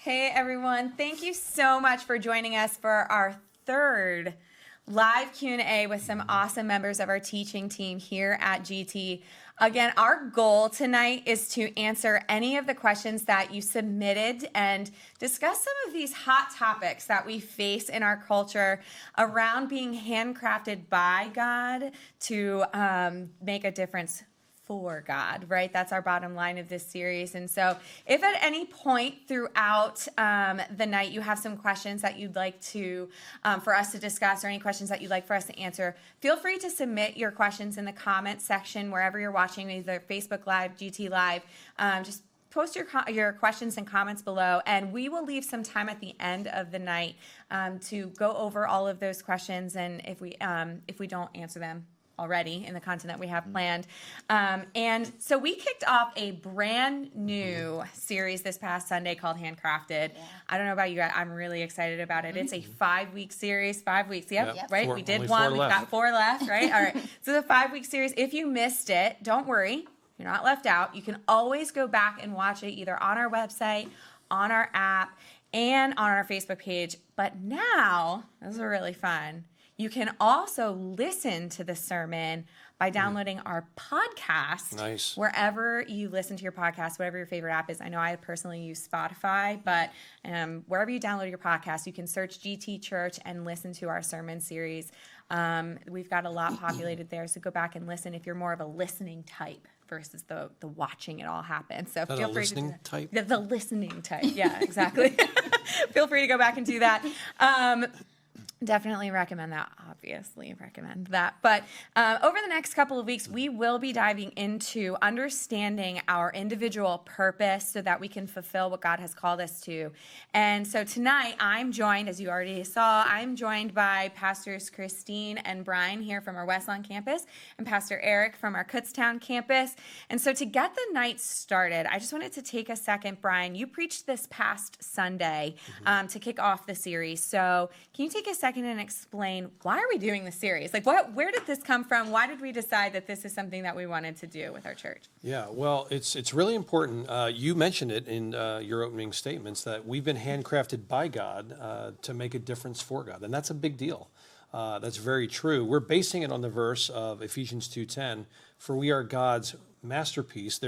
Hey everyone, thank you so much for joining us for our third live Q&A with some awesome members of our teaching team here at GT. Again, our goal tonight is to answer any of the questions that you submitted and discuss some of these hot topics that we face in our culture around being handcrafted by God to make a difference for God, right? That's our bottom line of this series. And so if at any point throughout the night you have some questions that you'd like to for us to discuss, or any questions that you'd like for us to answer, feel free to submit your questions in the comments section wherever you're watching, either Facebook Live, GT Live. Just post your questions and comments below, and we will leave some time at the end of the night to go over all of those questions, and if we don't answer them already in the content that we have planned. And so we kicked off a brand new series this past Sunday called Handcrafted. Yeah. I don't know about you guys. I'm really excited about it. It's a 5-week series. 5 weeks. Yep. Right? We did one. We've got 4 left, right? All right. So the 5-week series, if you missed it, don't worry. You're not left out. You can always go back and watch it either on our website, on our app, and on our Facebook page. But now, this is really fun. You can also listen to the sermon by downloading our podcast. Nice. Wherever you listen to your podcast, whatever your favorite app is. I know I personally use Spotify, but wherever you download your podcast, you can search GT Church and listen to our sermon series. We've got a lot populated there, so go back and listen if you're more of a listening type versus the watching it all happen. So feel free to do that. Type? The listening type. Yeah, exactly. Feel free to go back and do that. Definitely recommend that. Obviously recommend that. But over the next couple of weeks, we will be diving into understanding our individual purpose so that we can fulfill what God has called us to. And so tonight, I'm joined, as you already saw, I'm joined by Pastors Christine and Bryan here from our Westlawn campus and Pastor Eric from our Kutztown campus. And so to get the night started, I just wanted to take a second. Bryan, you preached this past Sunday to kick off the series. So can you take a second and explain, why are we doing this series? Like, where did this come from? Why did we decide that this is something that we wanted to do with our church? Yeah, well, it's really important. You mentioned it in your opening statements that we've been handcrafted by God to make a difference for God, and that's a big deal. That's very true. We're basing it on the verse of Ephesians 2:10, for we are God's masterpiece.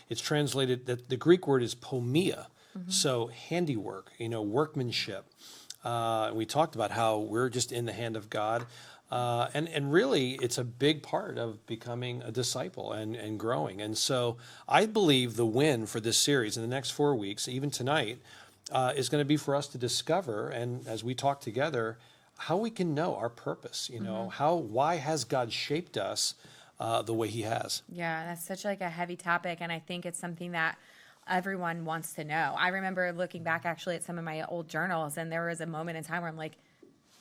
It's translated, that the Greek word is pomia, so handiwork, workmanship. We talked about how we're just in the hand of God. And really, it's a big part of becoming a disciple and growing. And so I believe the win for this series in the next 4 weeks, even tonight, is going to be for us to discover, and as we talk together, how we can know our purpose. Why has God shaped us the way he has? Yeah, that's such like a heavy topic, and I think it's something that everyone wants to know. I remember looking back actually at some of my old journals, and there was a moment in time where I'm like,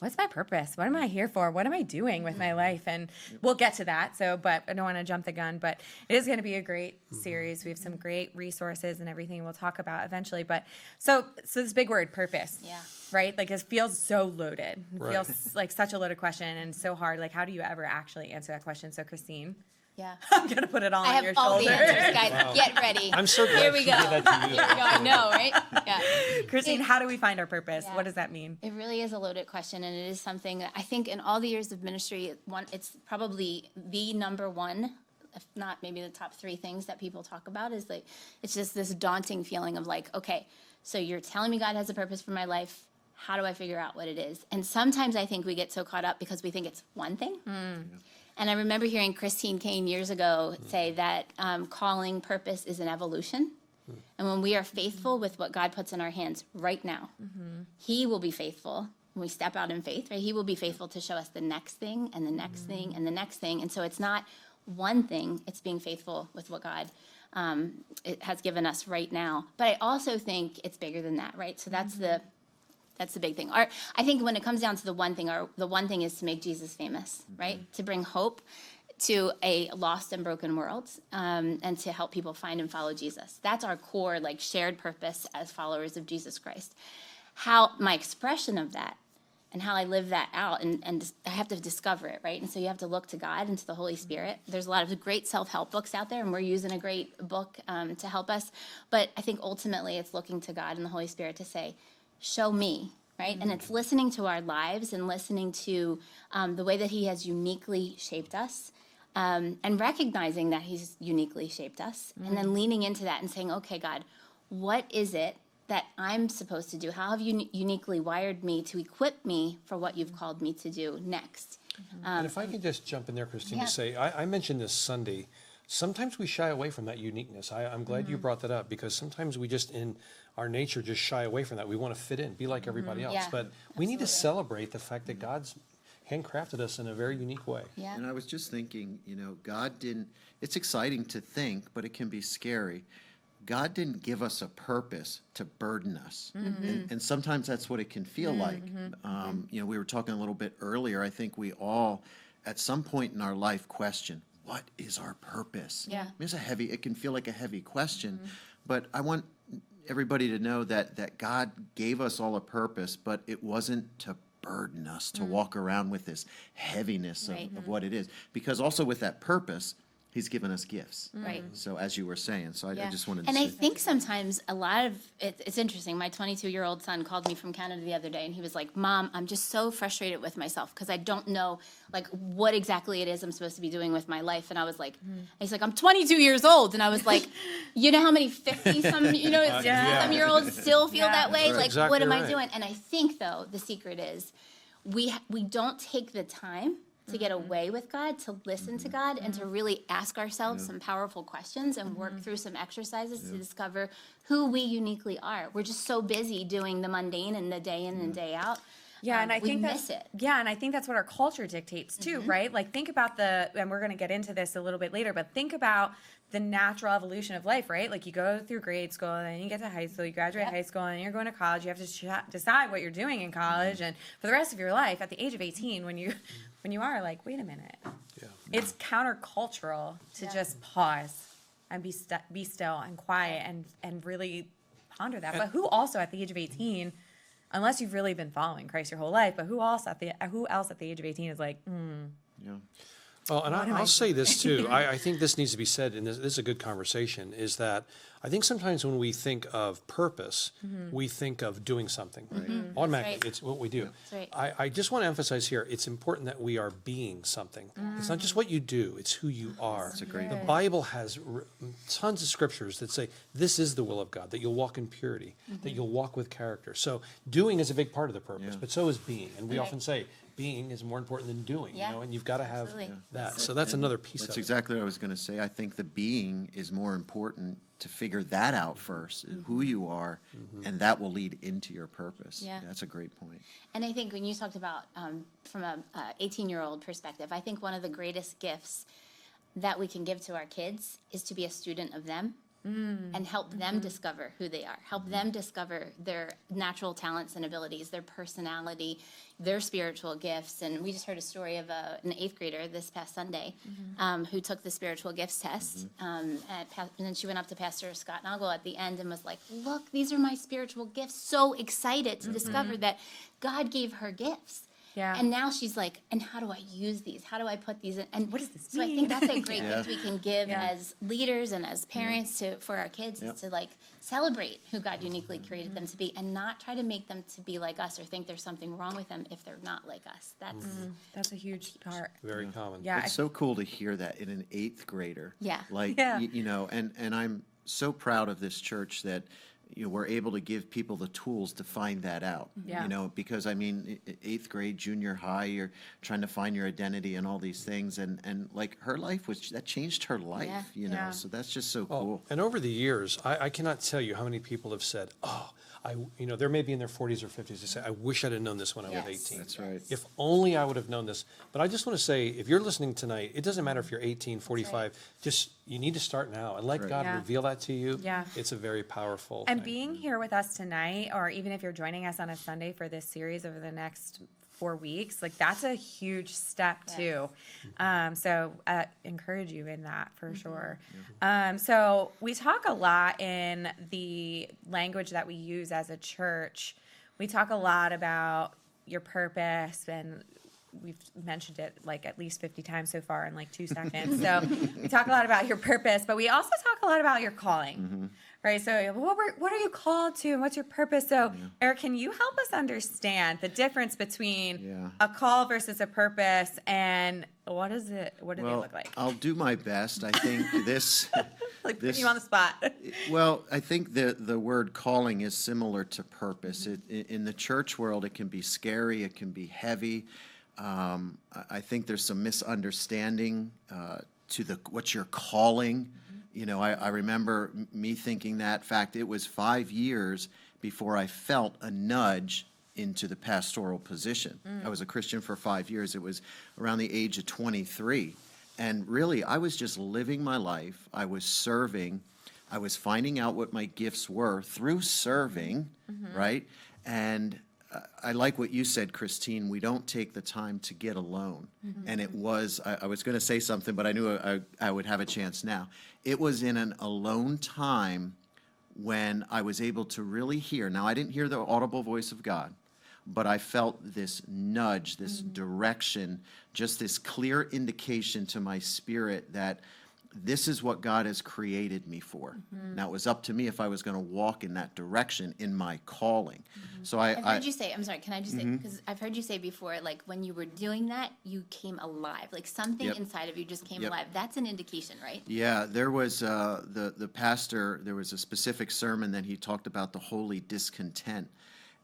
what's my purpose? What am I here for? What am I doing with my life? And we'll get to that. But I don't want to jump the gun, but it is going to be a great series. We have some great resources and everything we'll talk about eventually. But so this big word, purpose. Yeah. Right? Like, it feels so loaded. It Right. feels like such a loaded question and so hard. Like, how do you ever actually answer that question? So Christine, Yeah. I'm going to put it all I on your have all shoulder. the answers, guys. Wow. Get ready. I'm so glad Here we she go. did that to you. Here we go. I know, right? Yeah. Christine, how do we find our purpose? Yeah. What does that mean? It really is a loaded question, and it is something that I think in all the years of ministry, it's probably the number one, if not maybe the top 3 things that people talk about, is like, it's just this daunting feeling of like, okay, so you're telling me God has a purpose for my life. How do I figure out what it is? And sometimes I think we get so caught up because we think it's one thing. And I remember hearing Christine Kane years ago say that calling purpose is an evolution. And when we are faithful with what God puts in our hands right now, he will be faithful when we step out in faith, right? He will be faithful to show us the next thing and the next thing and the next thing. And so it's not one thing, it's being faithful with what God it has given us right now. But I also think it's bigger than that, right? So that's the big thing. I think when it comes down to the one thing is to make Jesus famous, right? To bring hope to a lost and broken world, and to help people find and follow Jesus. That's our core, shared purpose as followers of Jesus Christ. How my expression of that and how I live that out, and I have to discover it, right? And so you have to look to God and to the Holy Spirit. There's a lot of great self-help books out there, and we're using a great book to help us. But I think ultimately it's looking to God and the Holy Spirit to say, show me, right? And it's listening to our lives and listening to the way that he has uniquely shaped us, and recognizing that he's uniquely shaped us, and then leaning into that and saying, okay, God, what is it that I'm supposed to do? How have you uniquely wired me to equip me for what you've called me to do next? And if I can just jump in there, Christine, Yeah. to say, I mentioned this Sunday, sometimes we shy away from that uniqueness. I'm glad you brought that up, because sometimes we just, in our nature, just shy away from that. We want to fit in, be like everybody else. Yeah, But we need to absolutely. celebrate the fact that God's handcrafted us in a very unique way. Yeah. And I was just thinking, God didn't, it's exciting to think, but it can be scary. God didn't give us a purpose to burden us. And sometimes that's what it can feel like. We were talking a little bit earlier. I think we all, at some point in our life, question, what is our purpose? Yeah. I mean, it can feel like a heavy question, but I want everybody to know that God gave us all a purpose, but it wasn't to burden us, to walk around with this heaviness Right. of what it is. Because also with that purpose, he's given us gifts. Right. So as you were saying, so I Yeah. just wanted to And I say. think sometimes a lot of it's interesting. My 22-year-old son called me from Canada the other day, and he was like, "Mom, I'm just so frustrated with myself because I don't know like what exactly it is I'm supposed to be doing with my life." And I was like, he's like, "I'm 22 years old," and I was like, "You know how many 60-some-year-olds still feel Yeah. that way? That's Like, exactly what am I right. doing?" And I think though the secret is we don't take the time to get away with God, to listen to God, and to really ask ourselves some powerful questions and work through some exercises to discover who we uniquely are. We're just so busy doing the mundane and the day in and day out. Yeah, and I we think miss that's, it. yeah, and I think that's what our culture dictates too, right? Like think about and we're going to get into this a little bit later, but think about the natural evolution of life, right? Like you go through grade school, and then you get to high school, you graduate Yep. high school, and you're going to college. You have to decide what you're doing in college, and for the rest of your life, at the age of 18, when you are like, wait a minute, Yeah. it's countercultural to Yeah. just pause and be still and quiet and really ponder that. But who also at the age of 18, unless you've really been following Christ your whole life, but who else at the age of 18 is like, Yeah. Well, and What am I I'll say this too. I think this needs to be said, and this is a good conversation, is that I think sometimes when we think of purpose, we think of doing something. Automatically, right. it's what we do. That's right. I just want to emphasize here, it's important that we are being something. It's not just what you do, it's who you are. That's a great The point. Bible has tons of scriptures that say this is the will of God, that you'll walk in purity, that you'll walk with character. So doing is a big part of the purpose, Yeah. but so is being. And we Right. often say being is more important than doing, Yeah. and you've got to have Absolutely. that. So that's another piece That's of it. exactly what I was going to say. I think the being is more important to figure that out first, who you are, and that will lead into your purpose. Yeah. That's a great point. And I think when you talked about from a 18-year-old perspective, I think one of the greatest gifts that we can give to our kids is to be a student of them and help them discover who they are, help them discover their natural talents and abilities, their personality, their spiritual gifts. And we just heard a story of an 8th grader this past Sunday who took the spiritual gifts test. And then she went up to Pastor Scott Noggle at the end and was like, "Look, these are my spiritual gifts." So excited to discover that God gave her gifts. Yeah. And now she's like, "And how do I use these? How do I put these in?" And What does this so I mean? think that's a great Yeah. gift we can give Yeah. as leaders and as parents for our kids Yep. is to like celebrate who God uniquely created them to be and not try to make them to be like us or think there's something wrong with them if they're not like us. that's a huge part. Very common. Yeah. It's so cool to hear that in an 8th grader. Yeah. Like, Yeah. and I'm so proud of this church that, we're able to give people the tools to find that out. Yeah. Because I mean, 8th grade, junior high, you're trying to find your identity and all these things. And like her life that changed her life, Yeah. So that's just so Oh, cool. and over the years, I cannot tell you how many people have said, they're maybe in their 40s or 50s. They say, "I wish I'd have known this when I was Yes. 18. That's right. If only I would have known this." But I just want to say, if you're listening tonight, it doesn't matter if you're 18, 45, you need to start now and let Right. God Yeah. reveal that to you. Yeah. It's a very powerful And thing. being here with us tonight, or even if you're joining us on a Sunday for this series over the next 4 weeks, like that's a huge step Yes. too. So encourage you in that for sure. So we talk a lot in the language that we use as a church. We talk a lot about your purpose, and we've mentioned it like at least 50 times so far in like 2 seconds. So we talk a lot about your purpose, but we also talk a lot about your calling, right? So what are you called to, and what's your purpose? So Eric, can you help us understand the difference between a call versus a purpose, and what is it? What do they look like? I'll do my best. I think this. Like putting you on the spot. Well, I think the word calling is similar to purpose. In the church world, it can be scary, it can be heavy. I think there's some misunderstanding to what you're calling. You know, I remember me thinking that. In fact, it was 5 years before I felt a nudge into the pastoral position. I was a Christian for 5 years. It was around the age of 23. And really, I was just living my life. I was serving. I was finding out what my gifts were through serving, right? And I like what you said, Christine. We don't take the time to get alone. And it was, I was going to say something, but I knew I would have a chance now. It was in an alone time when I was able to really hear. Now, I didn't hear the audible voice of God, but I felt this nudge, this direction, just this clear indication to my spirit that this is what God has created me for. Now, it was up to me if I was going to walk in that direction in my calling. So I've heard you say, I'm sorry, can I just say, because I've heard you say before, like when you were doing that, you came alive. Like something inside of you just came alive. That's an indication, right? Yeah, there was the pastor, there was a specific sermon that he talked about the holy discontent.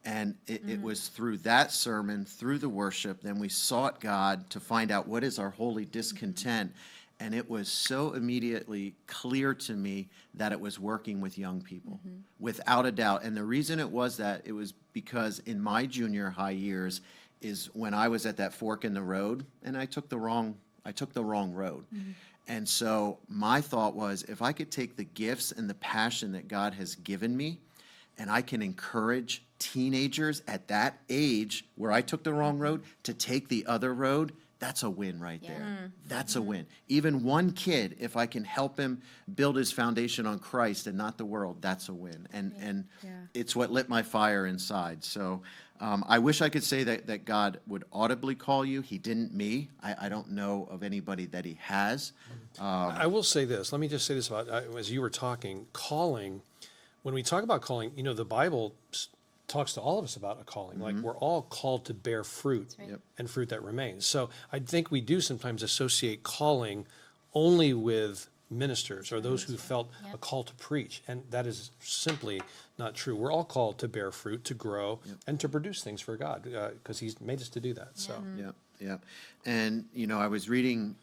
And it was through that sermon, through the worship, then we sought God to find out what is our holy discontent. And it was so immediately clear to me that it was working with young people, without a doubt. And the reason it was that, it was because in my junior high years is when I was at that fork in the road, and I took the wrong road. And so my thought was, if I could take the gifts and the passion that God has given me, and I can encourage teenagers at that age where I took the wrong road to take the other road, that's a win right there. That's a win. Even one kid, if I can help him build his foundation on Christ and not the world, that's a win. And it's what lit my fire inside. So I wish I could say that God would audibly call you. He didn't me. I don't know of anybody that he has. I will say this. Let me just say this about, as you were talking, calling. When we talk about calling, you know, the Bible talks to all of us about a calling. Like we're all called to bear fruit and fruit that remains. So I think we do sometimes associate calling only with ministers or those who felt a call to preach. And that is simply not true. We're all called to bear fruit, to grow, and to produce things for God because he's made us to do that. So Yeah. And, you know, I was reading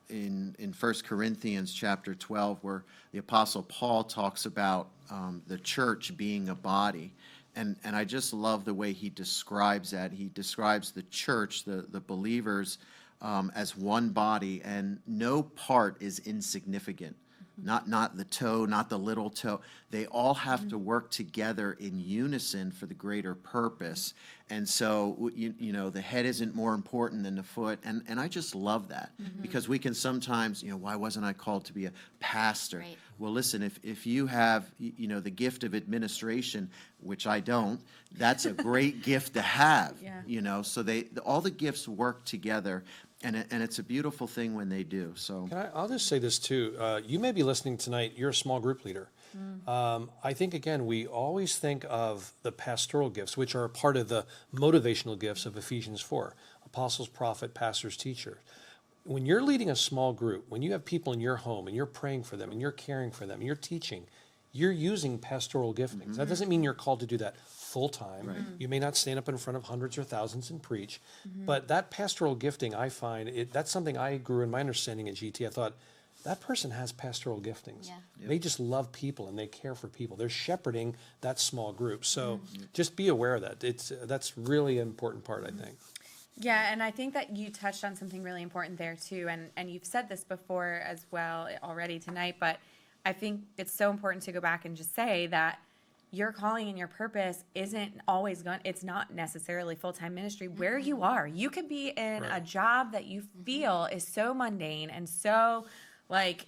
in 1 Corinthians chapter 12 where the Apostle Paul talks about the church being a body. And I just love the way he describes that. He describes the church, the believers, as one body, and no part is insignificant. Not the toe, not the little toe. They all have to work together in unison for the greater purpose. And so, you know, the head isn't more important than the foot. And I just love that because we can sometimes, you know, why wasn't I called to be a pastor? Right. Well, listen, if you have, you know, the gift of administration, which I don't, that's a great gift to have, you know, so all the gifts work together. And it's a beautiful thing when they do. So I'll just say this too. You may be listening tonight. You're a small group leader. I think, again, we always think of the pastoral gifts, which are a part of the motivational gifts of Ephesians 4, apostles, prophet, pastors, teachers. When you're leading a small group, when you have people in your home and you're praying for them and you're caring for them and you're teaching, you're using pastoral giftings. That doesn't mean you're called to do that full time. Right. You may not stand up in front of hundreds or thousands and preach, but that pastoral gifting, I find, that's something I grew in my understanding at GT. I thought, that person has pastoral giftings. Yeah. They just love people and they care for people. They're shepherding that small group. So just be aware of that. That's really an important part, I think. Yeah, and I think that you touched on something really important there too, and you've said this before as well already tonight, but I think it's so important to go back and just say that your calling and your purpose isn't always it's not necessarily full-time ministry where you are. You could be in a job that you feel is so mundane and so like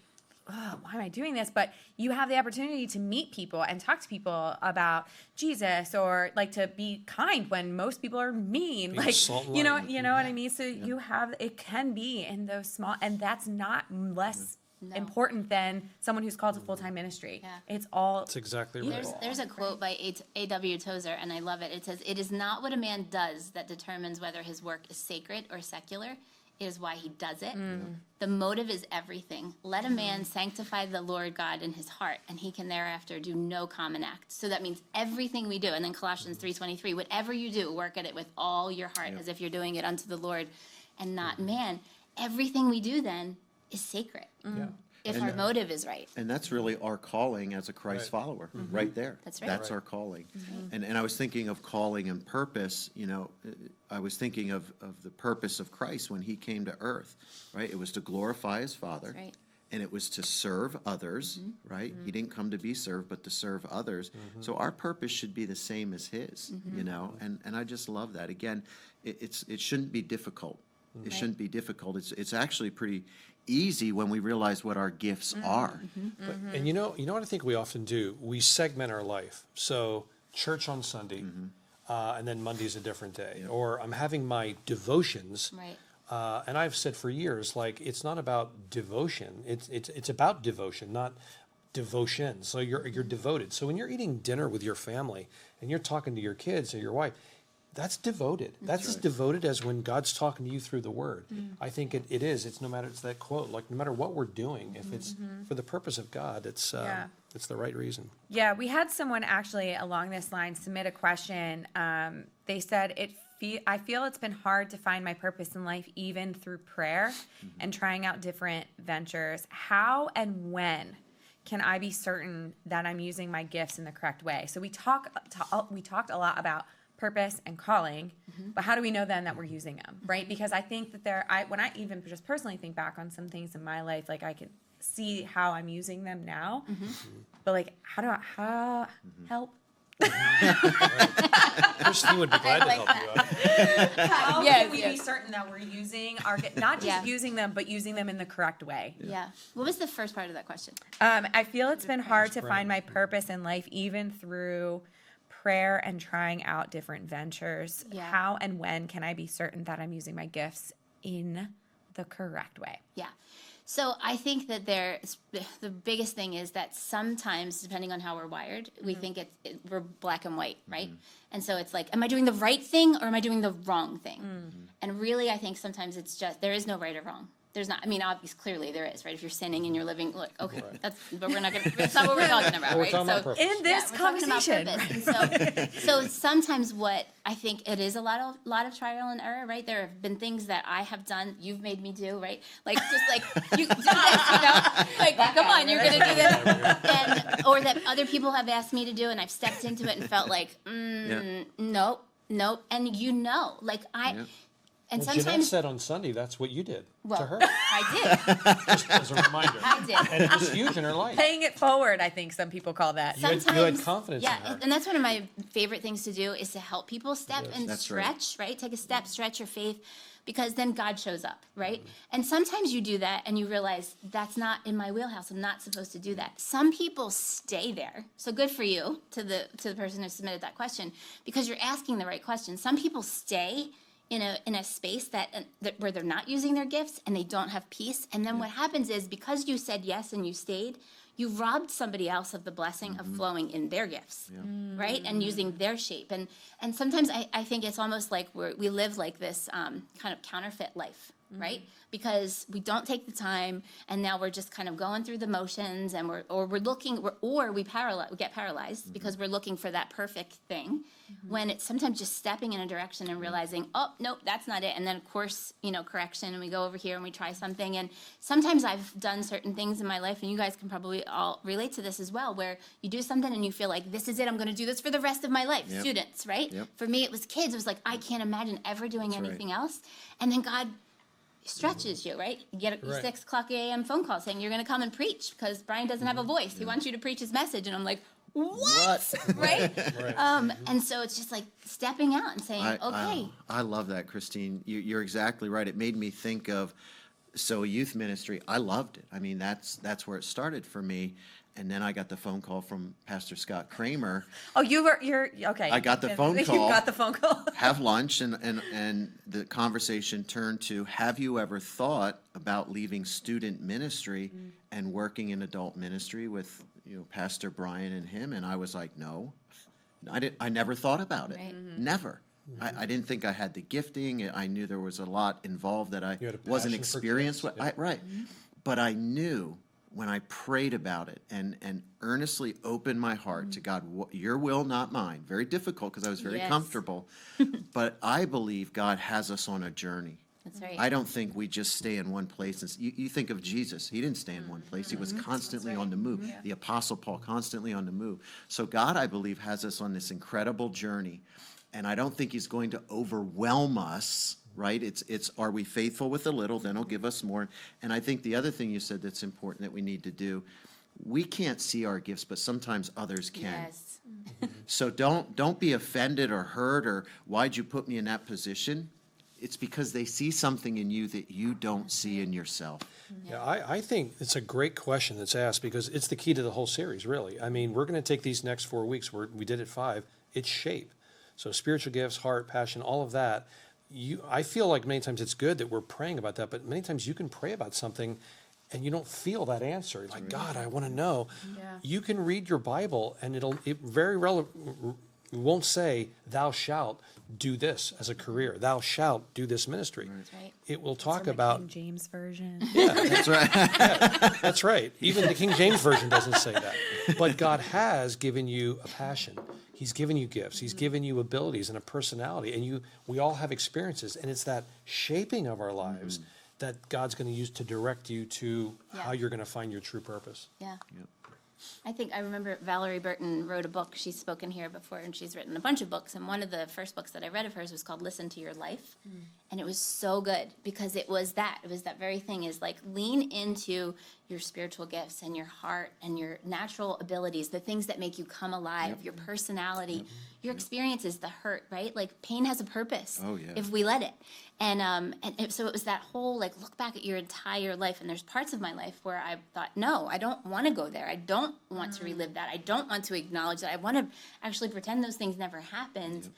oh, why am I doing this? But you have the opportunity to meet people and talk to people about Jesus, or like to be kind when most people are mean. Being Like, salt and you know light. what I mean? So you have, it can be in those small, and that's not less No. important than someone who's called to full-time ministry. Yeah. It's all That's exactly right. There's a quote by A.W. Tozer, and I love it. It says, "It is not what a man does that determines whether his work is sacred or secular. It is why he does it. The motive is everything. Let a man sanctify the Lord God in his heart, and he can thereafter do no common act." So that means everything we do. And then Colossians 3:23, whatever you do, work at it with all your heart, as if you're doing it unto the Lord and not man. Everything we do then is sacred. Yeah. If And our motive is right. And that's really our calling as a Christ Right. follower, right there. That's right. That's our calling. And I was thinking of calling and purpose, I was thinking of the purpose of Christ when he came to earth, right? It was to glorify his Father. That's right. And it was to serve others, right? He didn't come to be served, but to serve others. So our purpose should be the same as his, and I just love that. Again, it shouldn't be difficult. It shouldn't be difficult. It's actually pretty easy when we realize what our gifts are. And you know what I think we often do? We segment our life. So church on Sunday, and then Monday's a different day. Or I'm having my devotions. Right. And I've said for years, like, it's not about devotion. It's about devotion, not devotion. So you're devoted. So when you're eating dinner with your family and you're talking to your kids or your wife, that's devoted. That's as devoted as when God's talking to you through the Word. I think it is. It's it's that quote. Like, no matter what we're doing, if it's for the purpose of God, it's the right reason. Yeah, we had someone actually along this line submit a question. They said, I feel it's been hard to find my purpose in life, even through prayer and trying out different ventures. How and when can I be certain that I'm using my gifts in the correct way? So we talked a lot about purpose and calling, but how do we know then that we're using them, right? Because I think that when I even just personally think back on some things in my life, like I can see how I'm using them now, but like how help? Christine would be glad to help you out. How Yes, can we be certain that we're using not just using them, but using them in the correct way? Yeah. What was the first part of that question? I feel it's been hard to find my purpose in life, even through prayer and trying out different ventures. Yeah. How and when can I be certain that I'm using my gifts in the correct way? Yeah. So I think that the biggest thing is that sometimes, depending on how we're wired, we think we're black and white, right? And so it's like, am I doing the right thing or am I doing the wrong thing? And really, I think sometimes it's just, there is no right or wrong. There's not, I mean, obviously, clearly there is, right? If you're sinning and you're living, look, okay, but we're not going to, that's not what we're talking about, right? talking about purpose. In this we're talking about conversation. purpose. And so sometimes what I think it is a lot of trial and error, right? There have been things that I have done, you've made me do, right? Like, just like, you do this, like, come on, you're going to do this. Or that other people have asked me to do, and I've stepped into it and felt like, nope. And like and Well, Jeanette sometimes said on Sunday that's what you did to her, I did. just as a reminder. I did. And it was huge in her life. Paying it forward, I think some people call that. You had confidence in her. And that's one of my favorite things to do is to help people step and That's right. stretch, right? Take a step, stretch your faith, because then God shows up, right? And sometimes you do that and you realize that's not in my wheelhouse. I'm not supposed to do that. Some people stay there. So good for you to the person who submitted that question, because you're asking the right question. Some people stay in a space that where they're not using their gifts and they don't have peace. And then what happens is, because you said yes and you stayed, you robbed somebody else of the blessing of flowing in their gifts, right? And using their shape. And sometimes I think it's almost like we live like this kind of counterfeit life, right? Because we don't take the time, and now we're just kind of going through the motions, and we get paralyzed because we're looking for that perfect thing, when it's sometimes just stepping in a direction and realizing, oh, nope, that's not it. And then, of course, correction, and we go over here and we try something. And sometimes I've done certain things in my life, and you guys can probably all relate to this as well, where you do something and you feel like, this is it, I'm going to do this for the rest of my life. Yep. Students, right? Yep. For me, it was kids. It was like, I can't imagine ever doing That's right. anything else. And then God stretches you, right? You get a Right. 6 o'clock a.m. phone call saying you're going to come and preach because Bryan doesn't have a voice. He wants you to preach his message. And I'm like, what? Right? Right. And so it's just like stepping out and saying, okay. I love that, Christine. You're exactly right. It made me think of So youth ministry, I loved it. I mean, that's where it started for me. And then I got the phone call from Pastor Scott Kramer. Oh, you're okay. I got the phone You call. got the phone call. Have lunch, and the conversation turned to, have you ever thought about leaving student ministry and working in adult ministry with, Pastor Bryan and him? And I was like, no, I never thought about it. Right. Never. I didn't think I had the gifting. I knew there was a lot involved that I You had a wasn't passion for experienced with. kids, yeah. Right. But I knew when I prayed about it and earnestly opened my heart to God, your will, not mine. Very difficult because I was very Yes. comfortable. But I believe God has us on a journey. That's right. I don't think we just stay in one place. And you think of Jesus. He didn't stay in one place. He was constantly on the move. The Apostle Paul, constantly on the move. So God, I believe, has us on this incredible journey. And I don't think he's going to overwhelm us, right? It's are we faithful with a little, then he'll give us more. And I think the other thing you said that's important that we need to do, we can't see our gifts, but sometimes others can. Yes. So don't be offended or hurt or why'd you put me in that position? It's because they see something in you that you don't see in yourself. Yeah, I think it's a great question that's asked because it's the key to the whole series, really. I mean, we're going to take these next 4 weeks, we did it 5, it's shape. So spiritual gifts, heart, passion, all of that. I feel like many times it's good that we're praying about that, but many times you can pray about something and you don't feel that answer. You're like, God, I want to know. Yeah. You can read your Bible and it won't say, thou shalt do this as a career. Thou shalt do this ministry. Right. It will talk From the about, King James version. That's right. that's right. Even the King James Version doesn't say that. But God has given you a passion. He's given you gifts. He's given you abilities and a personality. And we all have experiences. And it's that shaping of our lives that God's going to use to direct you to how Yeah. you're going to find your true purpose. Yeah. I remember Valerie Burton wrote a book. She's spoken here before, and she's written a bunch of books. And one of the first books that I read of hers was called Listen to Your Life. And it was so good because it was that very thing is like lean into your spiritual gifts and your heart and your natural abilities, the things that make you come alive, your personality, your experiences, the hurt, right? Like pain has a purpose Oh, yeah. if we let it. So it was that whole like look back at your entire life, and there's parts of my life where I thought, no, I don't want to go there. I don't want to relive that. I don't want to acknowledge that. I want to actually pretend those things never happened.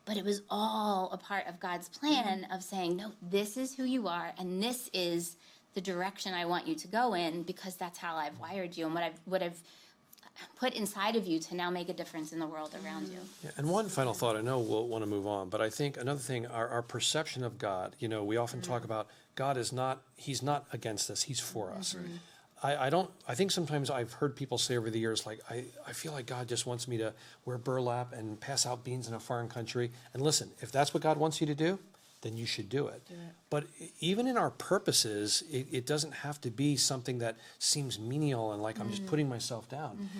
But it was all a part of God's plan of saying, no, this is who you are, and this is the direction I want you to go in because that's how I've wired you and what I've put inside of you to now make a difference in the world around you. Yeah, and one final thought, I know we'll want to move on, but I think another thing, our perception of God, we often talk about God he's not against us, he's for us. I think sometimes I've heard people say over the years, like, I feel like God just wants me to wear burlap and pass out beans in a foreign country. And listen, if that's what God wants you to do, then you should do it. But even in our purposes, it doesn't have to be something that seems menial and like I'm just putting myself down.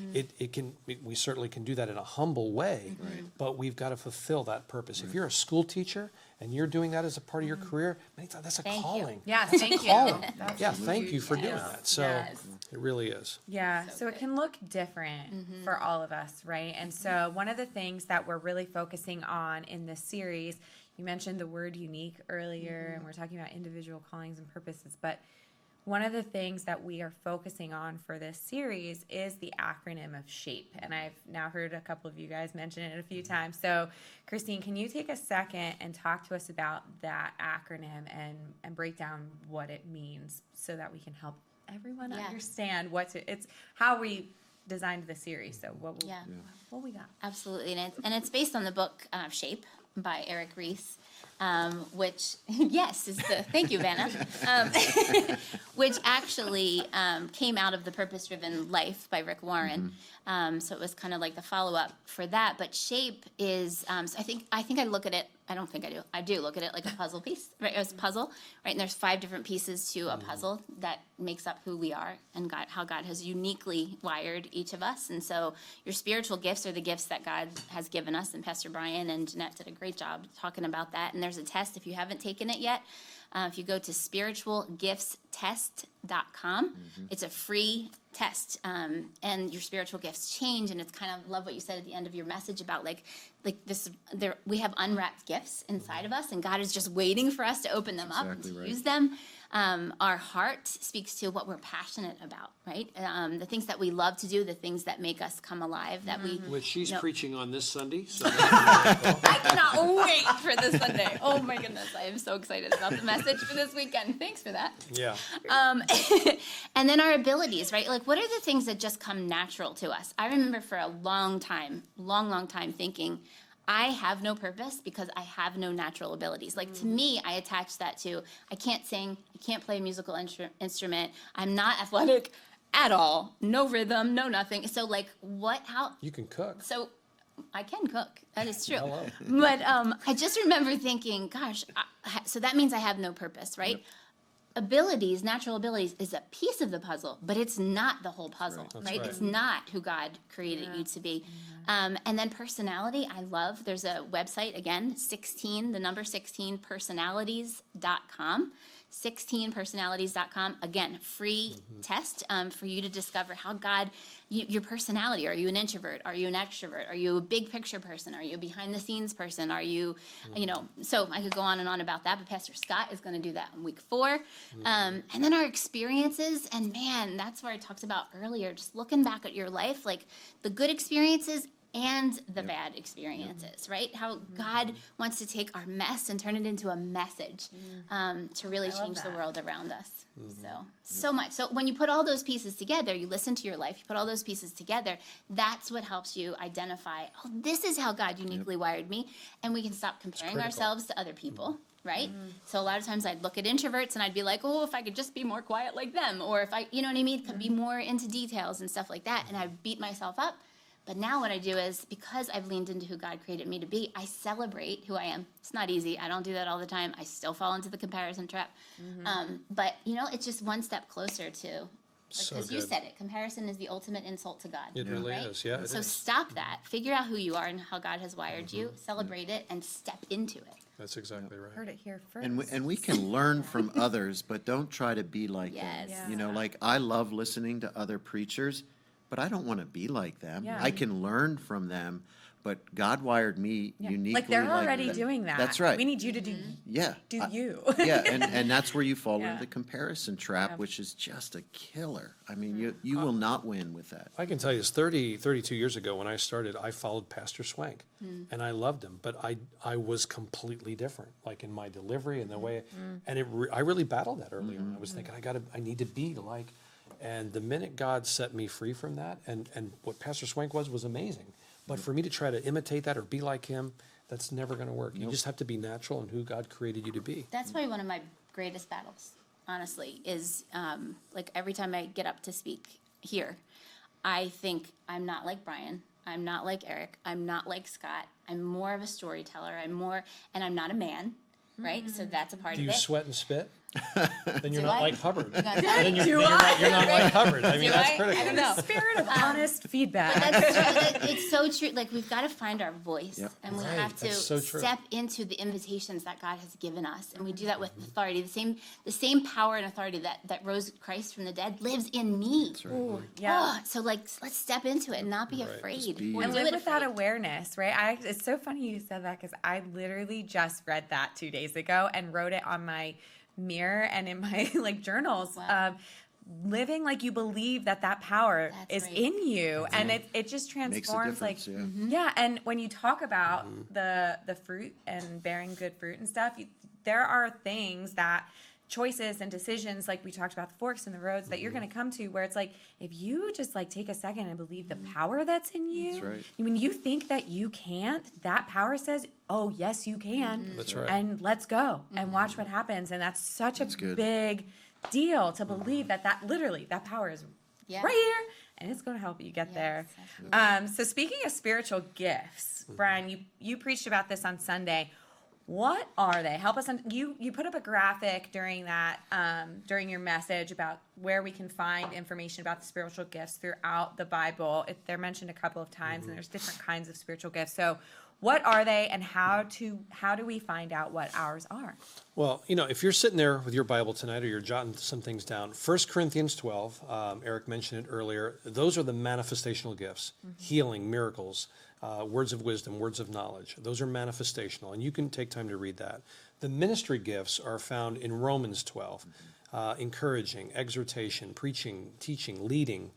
We certainly can do that in a humble way, but we've got to fulfill that purpose. If you're a school teacher and you're doing that as a part of your career, many times that's a Thank you. calling. Yeah, That's thank a you. calling. That's Yeah, thank you for doing Yes. that. So Yes. it really is. Yeah, so it can look different for all of us, right? And so one of the things that we're really focusing on in this series, you mentioned the word unique earlier, and we're talking about individual callings and purposes, but one of the things that we are focusing on for this series is the acronym of SHAPE. And I've now heard a couple of you guys mention it a few times. So Christine, can you take a second and talk to us about that acronym and break down what it means so that we can help everyone understand it's how we designed the series. So what we got? Absolutely, and it's based on the book Shape by Eric Ries, which thank you, Vanna, which actually came out of the Purpose-Driven Life by Rick Warren. So it was kind of like the follow-up for that. But Shape is, so I think I look at it. I don't think I do. I do look at it like a puzzle piece, right? It's a puzzle, right? And there's 5 different pieces to a puzzle that makes up who we are and how God has uniquely wired each of us. And so your spiritual gifts are the gifts that God has given us. And Pastor Bryan and Jeanette did a great job talking about that. And there's a test if you haven't taken it yet. If you go to spiritualgifts skillfully-made.test.com. It's a free test, and your spiritual gifts change. And it's kind of, love what you said at the end of your message about like this. We have unwrapped gifts inside of us, and God is just waiting for us to open them up and to use them. Our heart speaks to what we're passionate about, right? The things that we love to do, the things that make us come alive, that we. Which she's preaching on this Sunday. So I cannot wait for this Sunday. Oh my goodness, I am so excited about the message for this weekend. Thanks for that. Yeah. And then our abilities, right? Like, what are the things that just come natural to us? I remember for a long time thinking, I have no purpose because I have no natural abilities. Like, to me, I attach that to, I can't sing, I can't play a musical instrument, I'm not athletic at all, no rhythm, no nothing. So, like, how? You can cook. So, I can cook. That is true. Hello. But I just remember thinking, gosh, so that means I have no purpose, right? Yep. Abilities, natural abilities, is a piece of the puzzle, but it's not the whole puzzle, right? It's not who God created you to be. And then personality, I love. There's a website, again, 16, the number 16, personalities.com. 16personalities.com. Again, free test for you to discover how God, your personality. Are you an introvert? Are you an extrovert? Are you a big picture person? Are you a behind the scenes person? Are you, so I could go on and on about that, but Pastor Scott is going to do that in week 4. And then our experiences, and man, that's where I talked about earlier, just looking back at your life, like the good experiences and the bad experiences, right? How God wants to take our mess and turn it into a message to really change the world around us. So much. So when you put all those pieces together, you listen to your life, you put all those pieces together, that's what helps you identify, oh, this is how God uniquely wired me, and we can stop comparing ourselves to other people. Right? So a lot of times I'd look at introverts and I'd be like, oh, if I could just be more quiet like them, or if I, you know what I mean, could be more into details and stuff like that, and I beat myself up. But now what I do is, because I've leaned into who God created me to be, I celebrate who I am. It's not easy. I don't do that all the time. I still fall into the comparison trap. But, it's just one step closer to, because you said it, comparison is the ultimate insult to God. It really is, yeah. So stop that. Figure out who you are and how God has wired you. Celebrate it and step into it. That's exactly right. Heard it here first. And we can learn from others, but don't try to be like Yes. them. Like I love listening to other preachers, but I don't want to be you. Yeah. I can learn from them, but God wired me uniquely. Like they're already them. doing that. That's right. We need you to do you. And that's where you fall into the comparison trap, which is just a killer. I mean, you will not win with that. I can tell you, 32 years ago when I started, I followed Pastor Swank, and I loved him, but I was completely different, like in my delivery and the way, and I really battled that early on. I was thinking, I need to be like, and the minute God set me free from that, and what Pastor Swank was amazing, but for me to try to imitate that or be like him, that's never going to work. You just have to be natural in who God created you to be. That's probably one of my greatest battles, honestly, is like every time I get up to speak here, I think I'm not like Bryan, I'm not like Eric, I'm not like Scott, I'm more of a storyteller, and I'm not a man, right? So that's a part Do of you it. sweat and spit? Then you're Do not I? like Hubbard. Then you're not like Hubbard. I mean, that's critical. I don't know. Spirit of honest feedback. It's so true. Like, we've got to find our voice, and we Right. have to That's so true. step into the invitations that God has given us, and we do that with authority. The same power and authority that rose Christ from the dead lives in me. That's right. Ooh, yeah. So let's step into it and not be afraid. Just be Or And do live it with that afraid. awareness, right? It's so funny you said that because I literally just read that 2 days ago and wrote it on my mirror and in my journals. Wow. Living like you believe that power That's is right. in you, and it just Makes a transforms. difference, Yeah, and when you talk about the fruit and bearing good fruit and stuff, there are things choices and decisions, like we talked about the forks and the roads, that you're going to come to where it's like, if you just take a second and believe the power that's in you, That's right. when you think that you can't, that power says, oh yes you can. That's right. And let's go and watch what happens. And that's such a good. big deal to believe that literally that power is Yeah. right here and it's going to help you get there. So speaking of spiritual gifts, Bryan, you preached about this on Sunday. What are they? Help us. You put up a graphic during that during your message about where we can find information about the spiritual gifts throughout the Bible. They're mentioned a couple of times, and there's different kinds of spiritual gifts. So, What are they, and how do we find out what ours are? Well, if you're sitting there with your Bible tonight or you're jotting some things down, 1 Corinthians 12, Eric mentioned it earlier, those are the manifestational gifts, healing, miracles, words of wisdom, words of knowledge. Those are manifestational, and you can take time to read that. The ministry gifts are found in Romans 12, encouraging, exhortation, preaching, teaching, leading,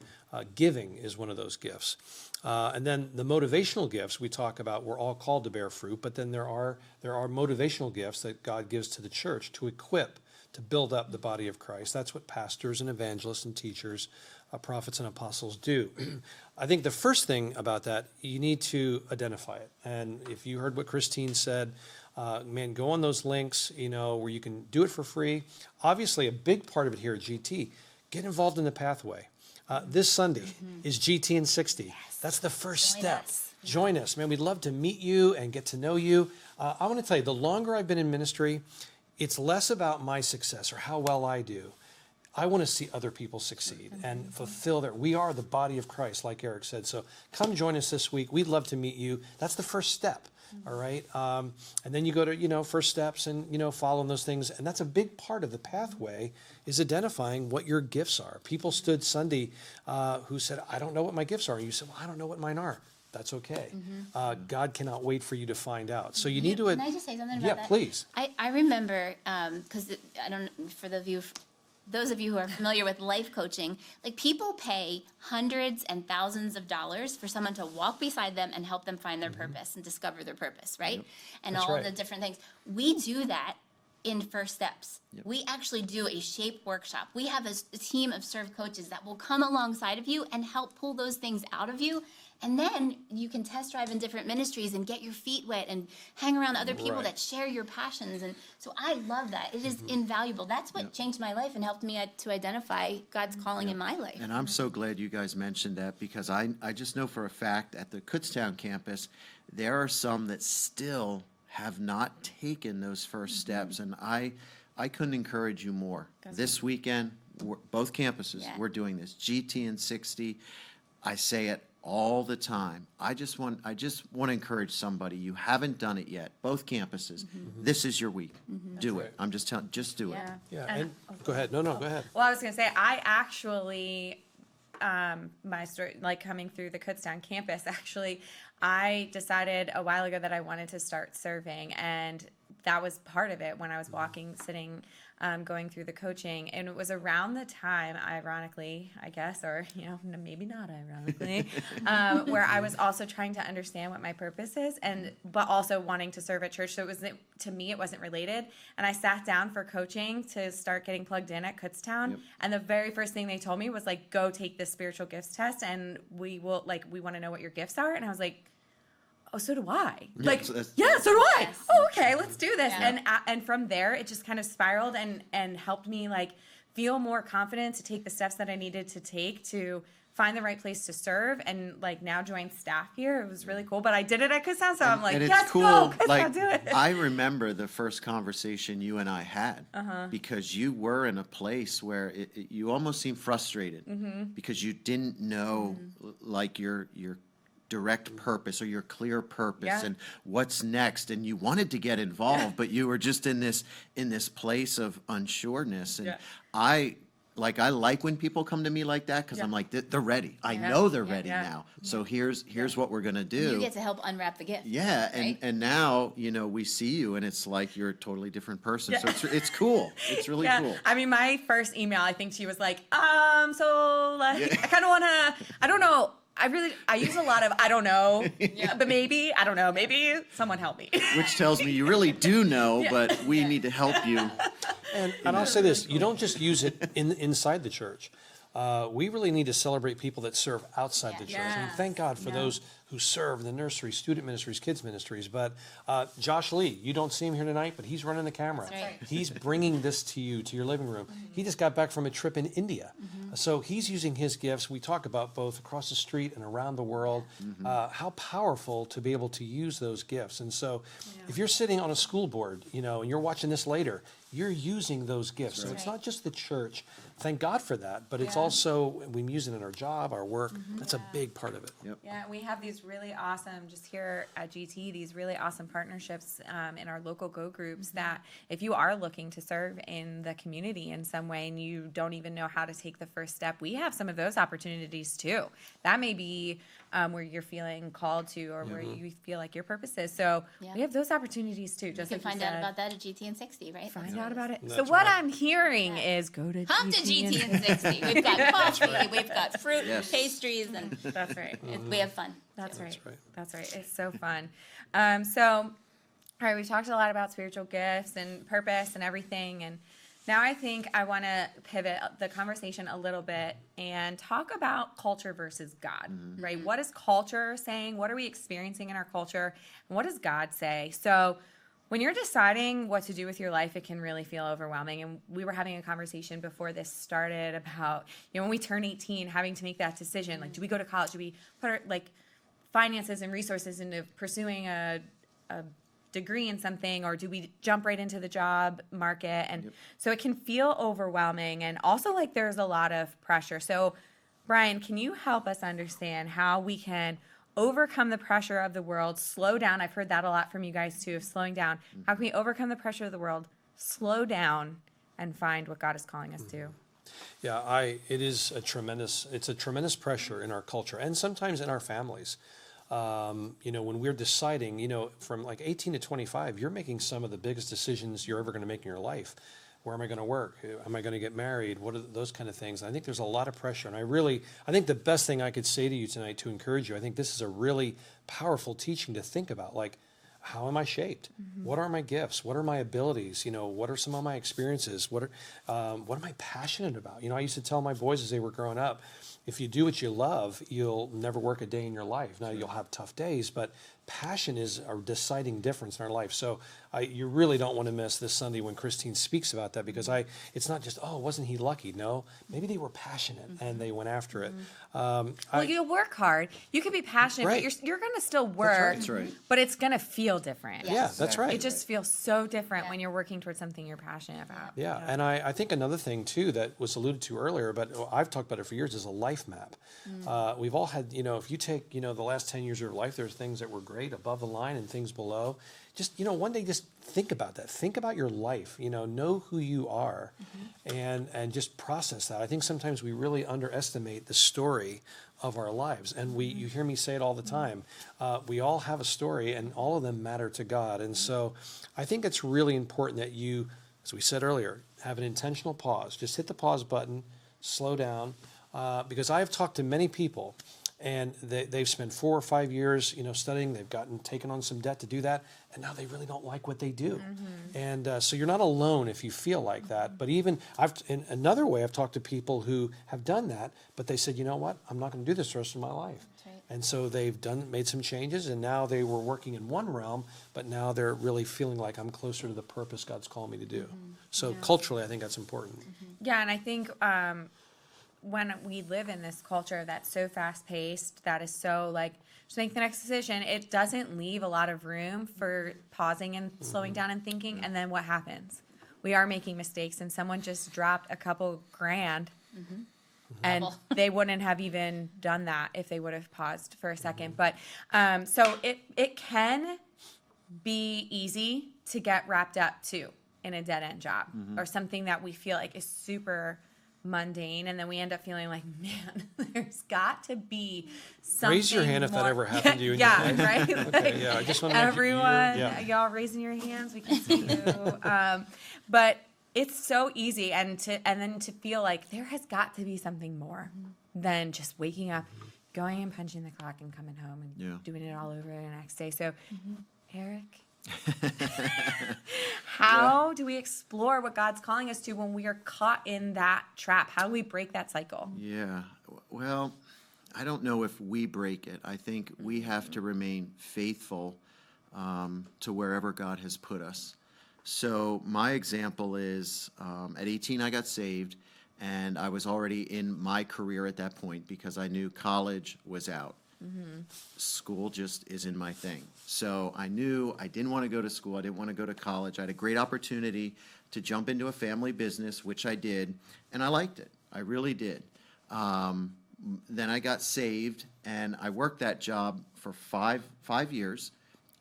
giving is one of those gifts. And then the motivational gifts we talk about, we're all called to bear fruit, but then there are motivational gifts that God gives to the church to equip, to build up the body of Christ. That's what pastors and evangelists and teachers, prophets and apostles do. I think the first thing about that, you need to identify it. And if you heard what Christine said, man, go on those links, where you can do it for free. Obviously, a big part of it here at GT, get involved in the pathway. This Sunday is GT in 60. Yes. That's the first step. Join us. Man, we'd love to meet you and get to know you. I want to tell you, the longer I've been in ministry, it's less about my success or how well I do. I want to see other people succeed and fulfill we are the body of Christ, like Eric said. So come join us this week. We'd love to meet you. That's the first step. All right. And then you go to, first steps and, following those things. And that's a big part of the pathway is identifying what your gifts are. People stood Sunday who said, I don't know what my gifts are. And you said, well, I don't know what mine are. That's okay. God cannot wait for you to find out. So you need to. Can I just say something about that? Yeah, please. I remember, because I don't, for those of you who are familiar with life coaching, like people pay hundreds and thousands of dollars for someone to walk beside them and help them find their purpose and discover their purpose, right? Yep. And That's all right. the different things. We do that in First Steps. Yep. We actually do a shape workshop. We have a team of serve coaches that will come alongside of you and help pull those things out of you. And then you can test drive in different ministries and get your feet wet and hang around other people Right. that share your passions. And so I love that. It is invaluable. That's what changed my life and helped me to identify God's calling in my life. And I'm so glad you guys mentioned that, because I just know for a fact at the Kutztown campus, there are some that still have not taken those first steps. And I couldn't encourage you more. This weekend, both campuses, we're doing this. GT and 60, I say it all the time. I just want to encourage somebody. You haven't done it yet. Both campuses. This is your week. Do it. I'm just telling. Just do it. Yeah. And go ahead. No, go ahead. Well, I was going to say, I actually, my story, like coming through the Kutztown campus, actually, I decided a while ago that I wanted to start serving, and that was part of it when I was walking, sitting, going through the coaching. And it was around the time, ironically, I guess, or, maybe not ironically, where I was also trying to understand what my purpose is, but also wanting to serve at church. So to me, it wasn't related. And I sat down for coaching to start getting plugged in at Kutztown. Yep. And the very first thing they told me was like, go take this spiritual gifts test, and we want to know what your gifts are. And I was like, oh, so do I. Yeah, so do I. Yes. Oh, okay, let's do this. Yeah. And from there, it just kind of spiraled and helped me feel more confident to take the steps that I needed to take to find the right place to serve, and now join staff here. It was really cool. But I did it at Kutztown, so I'm like, and it's yes, cool. go, Kutztown, do it. I remember the first conversation you and I had, because you were in a place where you almost seemed frustrated because you didn't know your direct purpose or your clear purpose and what's next, and you wanted to get involved, but you were just in this place of unsureness. And I like when people come to me like that, because I'm like, they're ready. I know they're ready now. So here's what we're gonna do. You get to help unwrap the gift. Yeah, right? and now we see you, and it's like you're a totally different person. So it's cool. It's really cool. I mean, my first email, I think she was like, I kind of want to, I don't know. I use a lot of, I don't know, but maybe, I don't know, maybe someone help me. Which tells me you really do know, but we need to help you. And I'll say this, you don't just use it inside the church. We really need to celebrate people that serve outside the church. I mean, thank God for those who serve in the nursery, student ministries, kids ministries. But Josh Lee, you don't see him here tonight, but he's running the camera. That's right. He's bringing this to you, to your living room. He just got back from a trip in India. So he's using his gifts. We talk about both across the street and around the world, how powerful to be able to use those gifts. And so if you're sitting on a school board, and you're watching this later, you're using those gifts. So it's right. not just the church. Thank God for that, but it's Yeah. also, we use it in our job, our work. That's a big part of it. Yep. Yeah, we have these really awesome, just here at GT, these really awesome partnerships in our local Go groups that if you are looking to serve in the community in some way and you don't even know how to take the first step, we have some of those opportunities too. That may be where you're feeling called to or where you feel like your purpose is. So Yeah. we have those opportunities too, You just can like you find out said. about that at GT and 60, right? Find out about it. So That's what right. I'm hearing is go to Come to GT GT and 60. We've got coffee, we've got fruit, Yes. pastries, and That's right. we have fun. That's right. right. That's right. It's so fun. All right, we've talked a lot about spiritual gifts and purpose and everything. And now I think I want to pivot the conversation a little bit and talk about culture versus God, right? What is culture saying? What are we experiencing in our culture? And what does God say? So when you're deciding what to do with your life, it can really feel overwhelming. And we were having a conversation before this started about, when we turn 18, having to make that decision. Like, do we go to college? Do we put our, finances and resources into pursuing a degree in something, or do we jump right into the job market? And so it can feel overwhelming, and also there's a lot of pressure. So Bryan, can you help us understand how we can overcome the pressure of the world, slow down? I've heard that a lot from you guys too, of slowing down. How can we overcome the pressure of the world, slow down, and find what God is calling us to? Yeah, it's a tremendous pressure in our culture and sometimes in our families. When we're deciding, from 18 to 25, you're making some of the biggest decisions you're ever going to make in your life. Where am I going to work? Am I going to get married? What are those kind of things? I think there's a lot of pressure. And I think the best thing I could say to you tonight to encourage you, I think this is a really powerful teaching to think about. How am I shaped? What are my gifts? What are my abilities? What are some of my experiences? What am I passionate about? I used to tell my boys as they were growing up, if you do what you love, you'll never work a day in your life. Now, you'll have tough days, but passion is a deciding difference in our life. So you really don't want to miss this Sunday when Christine speaks about that, because it's not just, wasn't he lucky? No, maybe they were passionate and they went after it. Well, you'll work hard. You can be passionate, Right. but you're going to still work. That's right. But it's going to feel different. Yeah, that's right. It just feels so different when you're working towards something you're passionate about. Yeah, and I think another thing too that was alluded to earlier, but I've talked about it for years, is a life map. We've all had, if you take, the last 10 years of your life, there's things that were great above the line and things below. Just, one day just think about that. Think about your life, know who you are and just process that. I think sometimes we really underestimate the story of our lives. And you hear me say it all the time. We all have a story and all of them matter to God. And so I think it's really important that you, as we said earlier, have an intentional pause. Just hit the pause button, slow down, because I have talked to many people and they've spent 4 or 5 years, studying. They've taken on some debt to do that, and now they really don't like what they do. And so you're not alone if you feel like that. But even in another way, I've talked to people who have done that, but they said, you know what, I'm not going to do this the rest of my life. Right. And so they've made some changes, and now they were working in one realm, but now they're really feeling like I'm closer to the purpose God's called me to do. So culturally, I think that's important. Yeah, and I think when we live in this culture that's so fast-paced, that is so just make the next decision, it doesn't leave a lot of room for pausing and slowing down and thinking. And then what happens? We are making mistakes, and someone just dropped a couple grand, and they wouldn't have even done that if they would have paused for a second. But so it can be easy to get wrapped up too in a dead-end job or something that we feel like is super mundane, and then we end up feeling like, man, there's got to be something Raise your hand if that more. ever happened to you in your life. Right? Okay, yeah, I just want to Everyone, yeah. y'all raising your hands, we can see you. But it's so easy, and then to feel like there has got to be something more than just waking up, going and punching the clock and coming home and doing it all over the next day. So, Eric, how do we explore what God's calling us to when we are caught in that trap? How do we break that cycle? Yeah. Well, I don't know if we break it. I think we have to remain faithful to wherever God has put us. So my example is at 18, I got saved, and I was already in my career at that point because I knew college was out. school just isn't my thing. So I knew I didn't want to go to school. I didn't want to go to college. I had a great opportunity to jump into a family business, which I did, and I liked it. I really did. Then I got saved, and I worked that job for five years,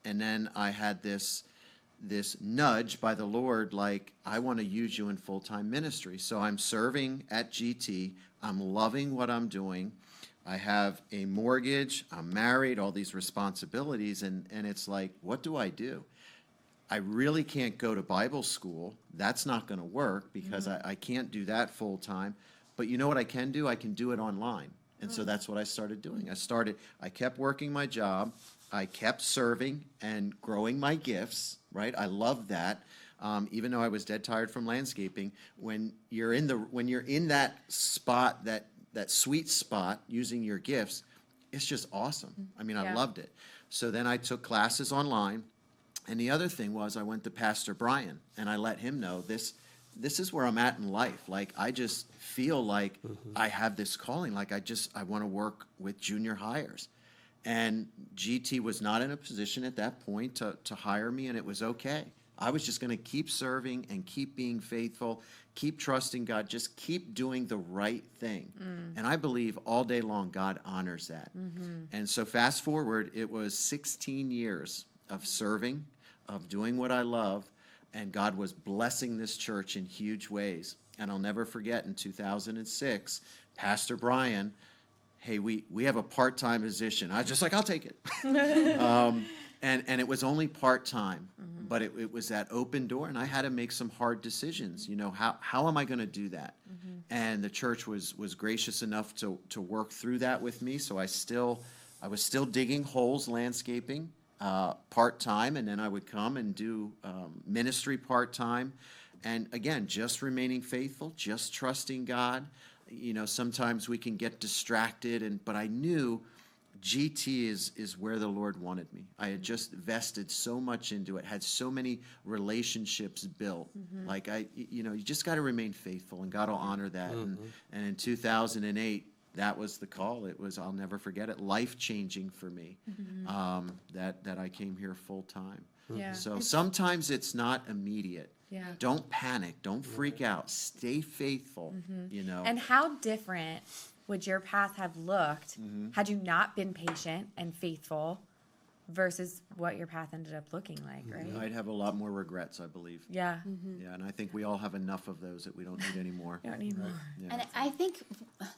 and then I had this nudge by the Lord, like, I want to use you in full-time ministry. So I'm serving at GT. I'm loving what I'm doing. I have a mortgage. I'm married, all these responsibilities, and it's like, what do I do? I really can't go to Bible school. That's not going to work because I can't do that full-time. But you know what I can do? I can do it online. And so that's what I started doing. I kept working my job. I kept serving and growing my gifts, right? I loved that. Even though I was dead tired from landscaping, when you're in that spot, that sweet spot, using your gifts, it's just awesome. I mean, I loved it. So then I took classes online, and the other thing was I went to Pastor Bryan, and I let him know this is where I'm at in life. Like, I just feel like I have this calling. Like, I want to work with junior hires. And GT was not in a position at that point to hire me, and it was okay. I was just going to keep serving and keep being faithful, keep trusting God, just keep doing the right thing. And I believe all day long God honors that. And so fast forward, it was 16 years of serving, of doing what I love, and God was blessing this church in huge ways. And I'll never forget, in 2006, Pastor Bryan, hey, we have a part-time position. I was just like, I'll take it. And it was only part-time, but it was that open door, and I had to make some hard decisions. You know, how am I going to do that? And the church was gracious enough to work through that with me. So I was still digging holes, landscaping, part-time, and then I would come and do ministry part-time. And again, just remaining faithful, just trusting God. You know, sometimes we can get distracted, but I knew GT is where the Lord wanted me. I had just vested so much into it, had so many relationships built. Like, you just got to remain faithful, and God will honor that. And in 2008, that was the call. It was, I'll never forget it, life-changing for me, that I came here full-time. Yeah. So sometimes it's not immediate. Yeah. Don't panic. Don't freak out. Stay faithful, you know. And how different would your path have looked had you not been patient and faithful versus what your path ended up looking like, right? I'd have a lot more regrets, I believe. Yeah. Yeah, and I think we all have enough of those that we don't need anymore. Don't need more. Yeah. And I think,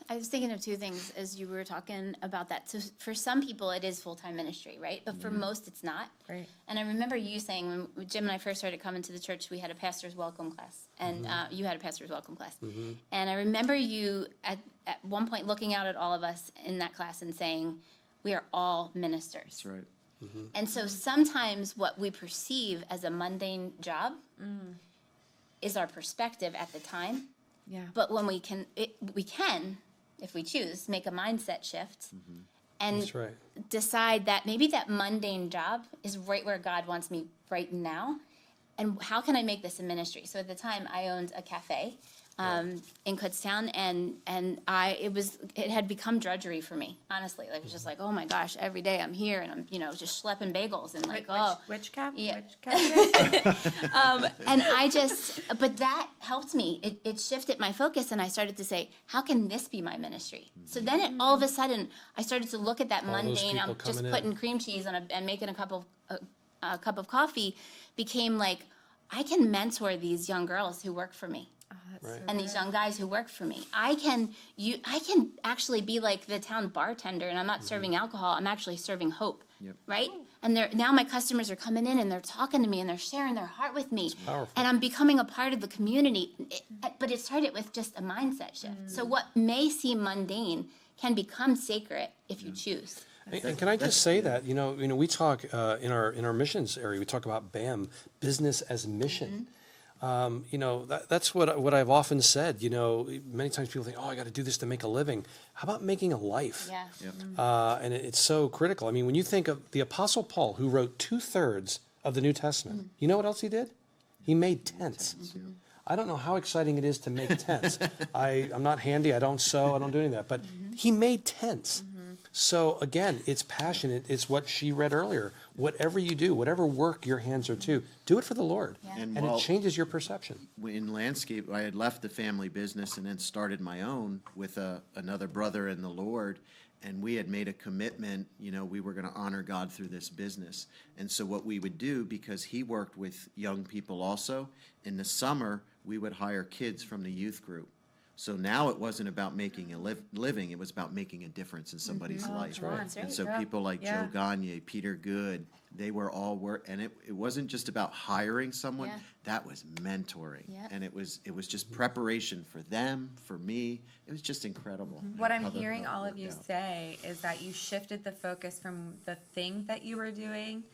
I was thinking of two things as you were talking about that. So for some people, it is full-time ministry, right? But for most, it's not. Right. And I remember you saying, when Jim and I first started coming to the church, we had a pastor's welcome class. And you had a pastor's welcome class. And I remember you at one point looking out at all of us in that class and saying, we are all ministers. That's right. And so sometimes what we perceive as a mundane job is our perspective at the time. Yeah. But when we can, if we choose, make a mindset shift and That's right. decide that maybe that mundane job is right where God wants me right now. And how can I make this a ministry? So at the time, I owned a cafe in Kutztown, and it had become drudgery for me, honestly. Like, it was just like, oh my gosh, every day I'm here, and I'm just schlepping bagels, and like, Which cap? Yeah. Which cafe? and but that helped me. It shifted my focus, and I started to say, how can this be my ministry? So then all of a sudden, I started to look at that All those mundane, I'm people just coming in. putting cream cheese and making a cup of coffee, became like, I can mentor these young girls who work for me. Right. And these young guys who work for me. I can actually be like the town bartender, and I'm not serving alcohol, I'm actually serving hope. Yep. Right? And now my customers are coming in and they're talking to me and they're sharing their heart with me. powerful. And I'm becoming a part of the community. But it started with just a mindset shift. So what may seem mundane can become sacred if you choose. And can I just say that, we talk in our missions area, we talk about BAM, business as mission. That's what I've often said. Many times people think, oh, I got to do this to make a living. How about making a life? Yeah. Yep. And it's so critical. I mean, when you think of the Apostle Paul, who wrote 2/3 of the New Testament, you know what else he did? He made tents. I don't know how exciting it is to make tents. I'm not handy. I don't sew. I don't do any of that. But he made tents. So again, it's passionate. It's what she read earlier. Whatever you do, whatever work your hands are to, do it for the Lord. Yeah. And while- it changes your perception. In landscape, I had left the family business and then started my own with another brother in the Lord. And we had made a commitment, we were going to honor God through this business. And so what we would do, because he worked with young people also, in the summer, we would hire kids from the youth group. So now it wasn't about making a living, it was about making a difference in somebody's life. come on, that's And right. so Yeah. people like Yeah. Joe Gagne, Peter Good, they were all and it wasn't just about hiring someone, Yeah. that was mentoring. Yeah. And it was just preparation for them, for me. It was just incredible. What I'm how the- hearing how it all of worked you out. say is that you shifted the focus from the thing that you were doing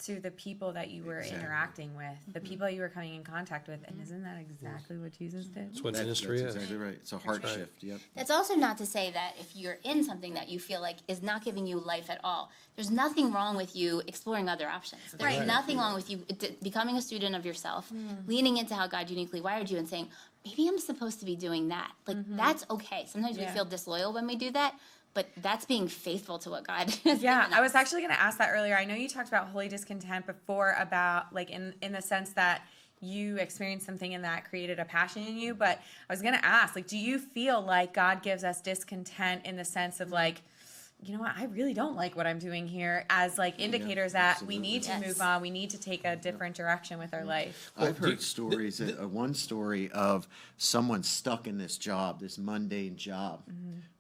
to the people that you were Exactly. interacting with, the people you were coming in contact with. And isn't that exactly what Jesus did? That's what That's ministry is. exactly right. It's a heart right. shift, yep. That's also not to say that if you're in something that you feel like is not giving you life at all, there's nothing wrong with you exploring other options. There's Right. nothing wrong with you becoming a student of yourself, leaning into how God uniquely wired you and saying, maybe I'm supposed to be doing that. Like, that's okay. Sometimes we Yeah. feel disloyal when we do that, but that's being faithful to what God has Yeah, given I was us. actually going to ask that earlier. I know you talked about holy discontent before, about like in the sense that you experienced something and that created a passion in you. But I was going to ask, like, do you feel like God gives us discontent in the sense of like, you know what, I really don't like what I'm doing here, as like indicators that we need to absolutely. move Yes. on, we need to take a different direction with our life. I've heard stories, one story of someone stuck in this job, this mundane job,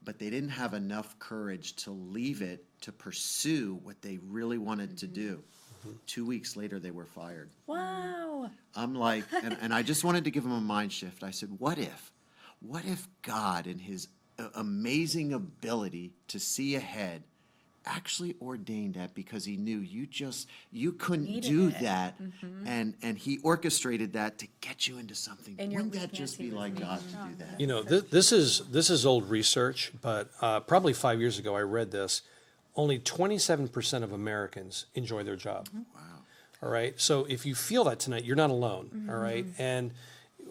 but they didn't have enough courage to leave it to pursue what they really wanted to do. 2 weeks later, they were fired. Wow. I'm like, and I just wanted to give them a mind shift. I said, what if God, in his amazing ability to see ahead, actually ordained that because he knew you couldn't Needed do it. that, and he orchestrated that to get you into something. In your Wouldn't that weakness, just he be was like making God you to do strong. that? You know, this is old research, but probably 5 years ago I read this. Only 27% of Americans enjoy their job. Wow. All right. So if you feel that tonight, you're not alone. All right. And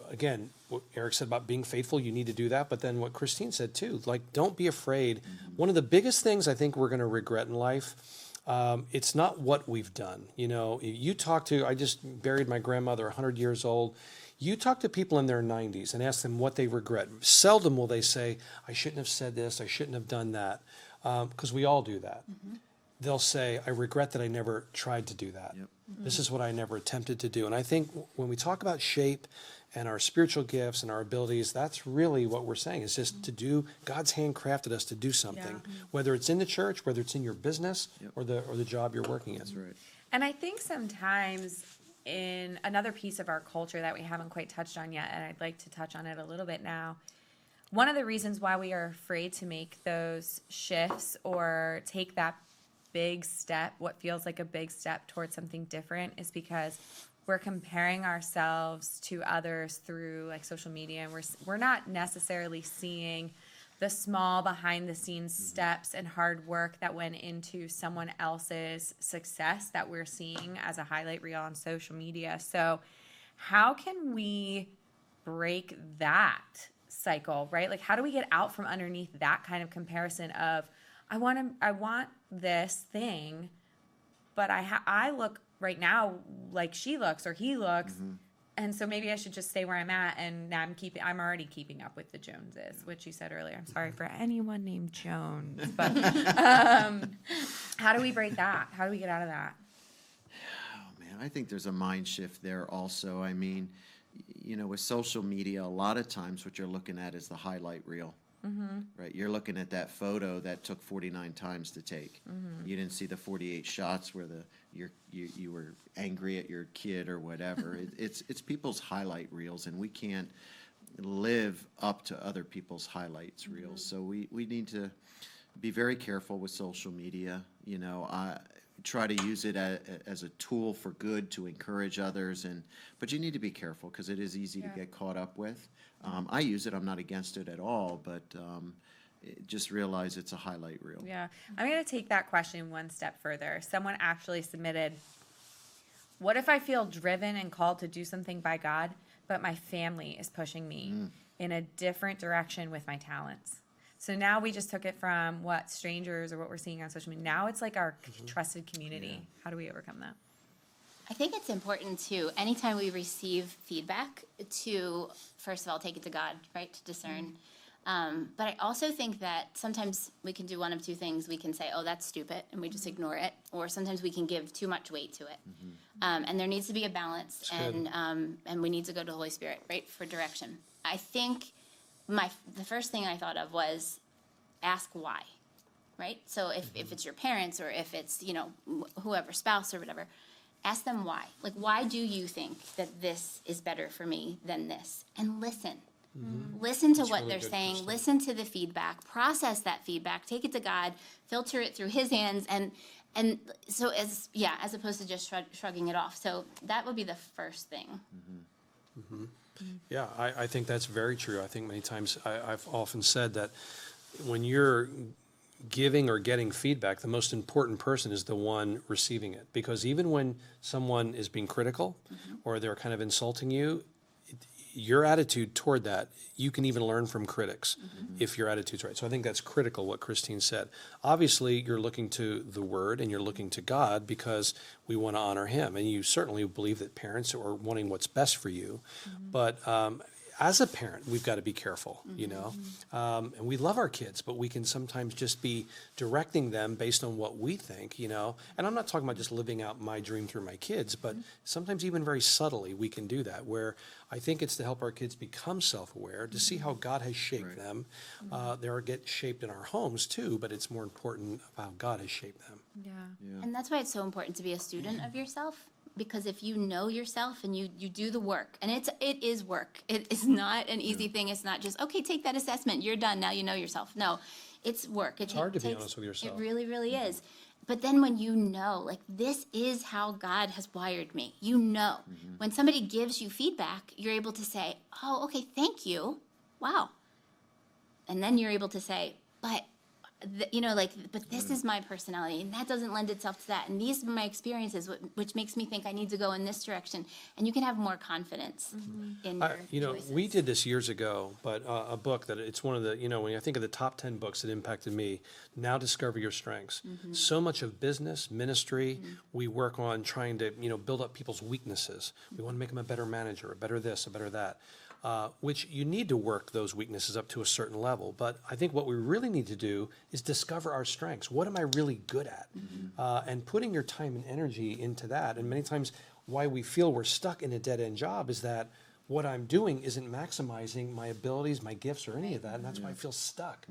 again, what Eric said about being faithful, you need to do that. But then what Christine said too, like, don't be afraid. One of the biggest things I think we're going to regret in life, it's not what we've done. You talk to, I just buried my grandmother, 100 years old. You talk to people in their 90s and ask them what they regret. Seldom will they say, I shouldn't have said this, I shouldn't have done that, because we all do that. They'll say, I regret that I never tried to do that. Yep. This is what I never attempted to do. And I think when we talk about shape and our spiritual gifts and our abilities, that's really what we're saying, is just to do, God's handcrafted us to do something, whether it's in the church, whether it's in your business, or the job you're working in. That's right. And I think sometimes in another piece of our culture that we haven't quite touched on yet, and I'd like to touch on it a little bit now, one of the reasons why we are afraid to make those shifts or take that big step, what feels like a big step towards something different, is because we're comparing ourselves to others through like social media, and we're not necessarily seeing the small behind the scenes steps and hard work that went into someone else's success that we're seeing as a highlight reel on social media. So how can we break that cycle, right? Like, how do we get out from underneath that kind of comparison of, I want this thing, but I look right now like she looks or he looks, and so maybe I should just stay where I'm at, and now I'm already keeping up with the Joneses, which you said earlier. I'm sorry for anyone named Jones, but how do we break that? How do we get out of that? Oh, man, I think there's a mind shift there also. I mean, with social media, a lot of times what you're looking at is the highlight reel. Right, you're looking at that photo that took 49 times to take. You didn't see the 48 shots where you were angry at your kid or whatever. It's people's highlight reels, and we can't live up to other people's highlights reels. So we need to be very careful with social media. I try to use it as a tool for good to encourage others, but you need to be careful because it is easy to get caught up with. I use it. I'm not against it at all, but just realize it's a highlight reel. Yeah. I'm going to take that question one step further. Someone actually submitted, what if I feel driven and called to do something by God, but my family is pushing me in a different direction with my talents? So now we just took it from what strangers or what we're seeing on social media. Now it's like our trusted community. How do we overcome that? I think it's important to, anytime we receive feedback, to first of all take it to God, right, to discern. But I also think that sometimes we can do one of two things. We can say, oh, that's stupid, and we just ignore it. Or sometimes we can give too much weight to it. And there needs to be a balance, and we need to go to the Holy Spirit, right, for direction. I think the first thing I thought of was ask why, right? So if it's your parents or if it's, whoever, spouse or whatever, ask them why. Like, why do you think that this is better for me than this? And listen. Listen to what really they're good, saying. Kristen. Listen to the feedback. Process that feedback. Take it to God. Filter it through His hands. And so as opposed to just shrugging it off. So that would be the first thing. Yeah, I think that's very true. I think many times I've often said that when you're giving or getting feedback, the most important person is the one receiving it. Because even when someone is being critical or they're kind of insulting you, your attitude toward that, you can even learn from critics if your attitude's right. So I think that's critical, what Christine said. Obviously, you're looking to the Word and you're looking to God because we want to honor Him. And you certainly believe that parents are wanting what's best for you. But as a parent, we've got to be careful, and we love our kids, but we can sometimes just be directing them based on what we think, and I'm not talking about just living out my dream through my kids, but sometimes even very subtly we can do that, where I think it's to help our kids become self-aware, to see how God has shaped them. They get shaped in our homes too, but it's more important how God has shaped them. And that's why it's so important to be a student of yourself. Because if you know yourself and you do the work, and it is work. It is not an easy thing. It's not just, okay, take that assessment, you're done, now you know yourself. No, it's work. It's hard to be honest with yourself. It really, really is. But then when you know, like, this is how God has wired me, when somebody gives you feedback, you're able to say, oh, okay, thank you, wow. And then you're able to say, but but this is my personality, and that doesn't lend itself to that. And these are my experiences, which makes me think I need to go in this direction. And you can have more confidence in your choices. We did this years ago, but a book that it's one of the, when I think of the top 10 books that impacted me, Now Discover Your Strengths. So much of business, ministry, we work on trying to, build up people's weaknesses. We want to make them a better manager, a better this, a better that. Which you need to work those weaknesses up to a certain level. But I think what we really need to do is discover our strengths. What am I really good at? And putting your time and energy into that. And many times why we feel we're stuck in a dead-end job is that what I'm doing isn't maximizing my abilities, my gifts, or any of that, and that's why I feel stuck.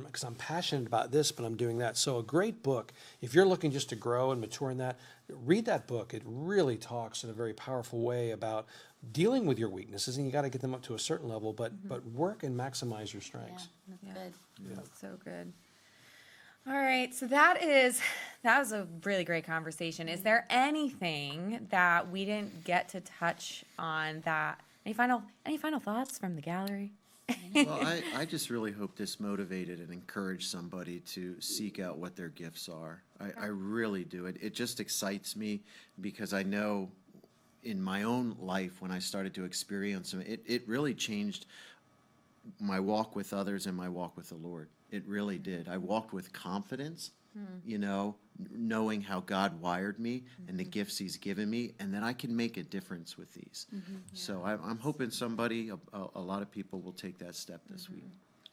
Because I'm passionate about this, but I'm doing that. So a great book, if you're looking just to grow and mature in that, read that book. It really talks in a very powerful way about dealing with your weaknesses, and you got to get them up to a certain level, but work and maximize your strengths. That's good. That's so good. All right, so that was a really great conversation. Is there anything that we didn't get to touch on that? Any final thoughts from the gallery? Well, I just really hope this motivated and encouraged somebody to seek out what their gifts are. I really do. It just excites me because I know in my own life when I started to experience them, it really changed my walk with others and my walk with the Lord. It really did. I walked with confidence, knowing how God wired me and the gifts He's given me, and that I can make a difference with these. So I'm hoping somebody, a lot of people will take that step this week.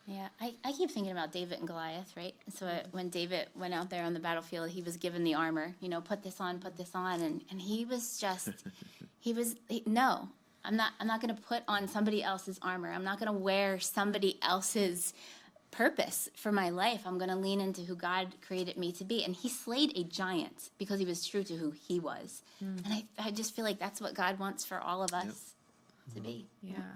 Yeah, I keep thinking about David and Goliath, right? So when David went out there on the battlefield, he was given the armor, put this on, and he was just, no, I'm not going to put on somebody else's armor. I'm not going to wear somebody else's purpose for my life. I'm going to lean into who God created me to be. And he slayed a giant because he was true to who he was. And I just feel like that's what God wants for all of us to be,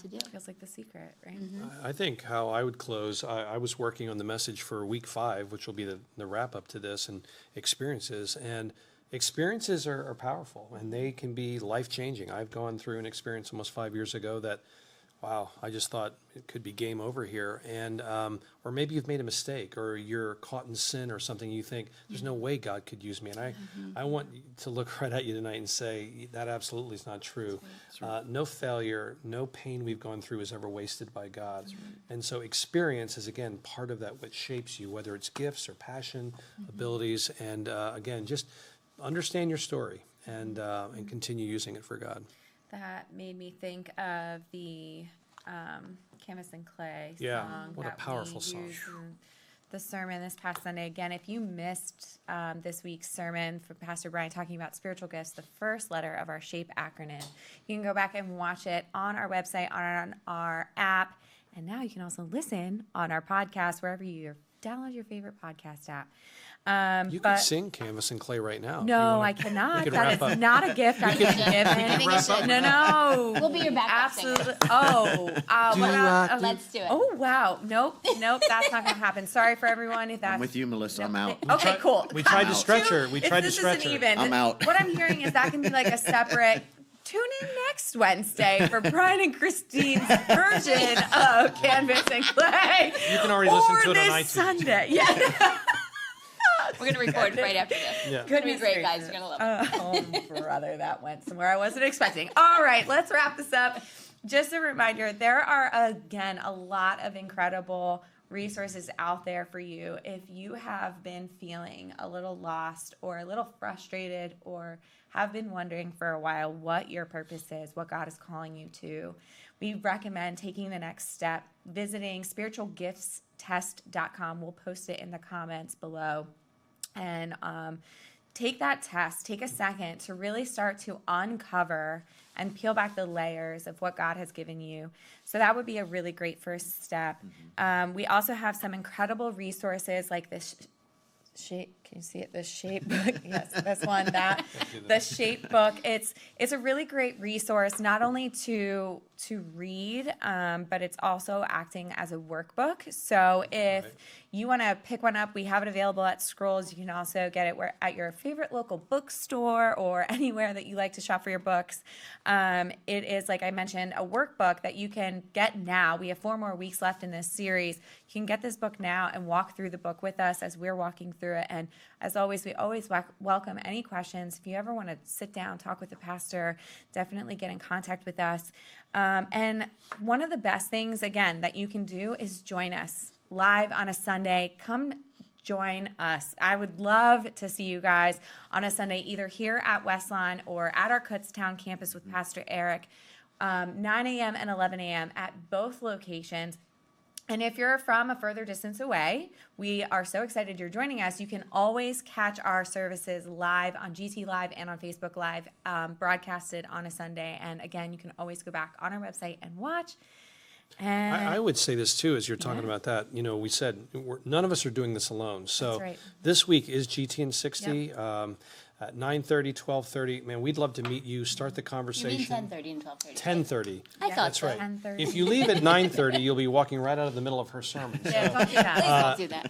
to do. Feels like the secret, right? I think how I would close, I was working on the message for week 5, which will be the wrap up to this, and experiences. And experiences are powerful, and they can be life-changing. I've gone through an experience almost 5 years ago that wow, I just thought it could be game over here. And, or maybe you've made a mistake or you're caught in sin or something. You think there's no way God could use me. And I want to look right at you tonight and say that absolutely is not true. No failure, no pain we've gone through is ever wasted by God. And so experience is, again, part of that, what shapes you, whether it's gifts or passion, abilities. And again, just understand your story and continue using it for God. That made me think of the Canvas and Clay Yeah, song. what a that powerful we song. used in the sermon this past Sunday. Again, if you missed this week's sermon from Pastor Bryan talking about spiritual gifts, the first letter of our SHAPE acronym, you can go back and watch it on our website, on our app, and now you can also listen on our podcast, wherever you download your favorite podcast app. You could sing Canvas and Clay right now. if you No, wanna- I cannot. could That wrap is up. not a gift I can give. I think it should. No. We'll be your backup singers. Absolutely. Oh, what about, Let's do it. oh, wow. Nope, that's not going to happen. Sorry for everyone if that's. I'm with you, Melissa. I'm out. Okay, cool. We tried to out. stretch her. We tried to This stretch isn't her. even. I'm out. What I'm hearing is that can be like a separate. Tune in next Wednesday for Bryan and Christine's version of Canvas and Clay. You can already listen to it on Or iTunes. this Sunday. Yeah. We're going to record right after this. Yeah. It's going to be Goodness great, gracious. guys. You're going to love it. Oh, brother, that went somewhere I wasn't expecting. All right, let's wrap this up. Just a reminder, there are, again, a lot of incredible resources out there for you. If you have been feeling a little lost or a little frustrated or have been wondering for a while what your purpose is, what God is calling you to, we recommend taking the next step, visiting spiritualgiftstest.com. We'll post it in the comments below. And take that test, take a second to really start to uncover and peel back the layers of what God has given you. So that would be a really great first step. We also have some incredible resources like this shape. Can you see it? The shape book. Yes, this one. The shape book. It's a really great resource, not only to read, but it's also acting as a workbook. So if you want to pick one up, we have it available at Scrolls. You can also get it at your favorite local bookstore or anywhere that you like to shop for your books. It is, like I mentioned, a workbook that you can get now. We have 4 more weeks left in this series. You can get this book now and walk through the book with us as we're walking through it. And as always, we always welcome any questions. If you ever want to sit down, talk with the pastor, definitely get in contact with us. And one of the best things, again, that you can do is join us live on a Sunday. Come join us. I would love to see you guys on a Sunday, either here at Westlawn or at our Kutztown campus with Pastor Eric, 9 a.m. and 11 a.m. at both locations. And if you're from a further distance away, we are so excited you're joining us. You can always catch our services live on GT Live and on Facebook Live, broadcasted on a Sunday. And again, you can always go back on our website and watch. And I would say this too, as you're talking about that. You know, we said none of us are doing this alone. So That's right. this week is GT and 60 at 9:30, 12:30. Man, we'd love to meet you. Start the You mean conversation. 10:30 and 12:30. 10:30. I thought That's so. right. 10:30. If you leave at 9:30, you'll be walking right out of the middle of her sermon. Yeah, don't do that. Please don't do that.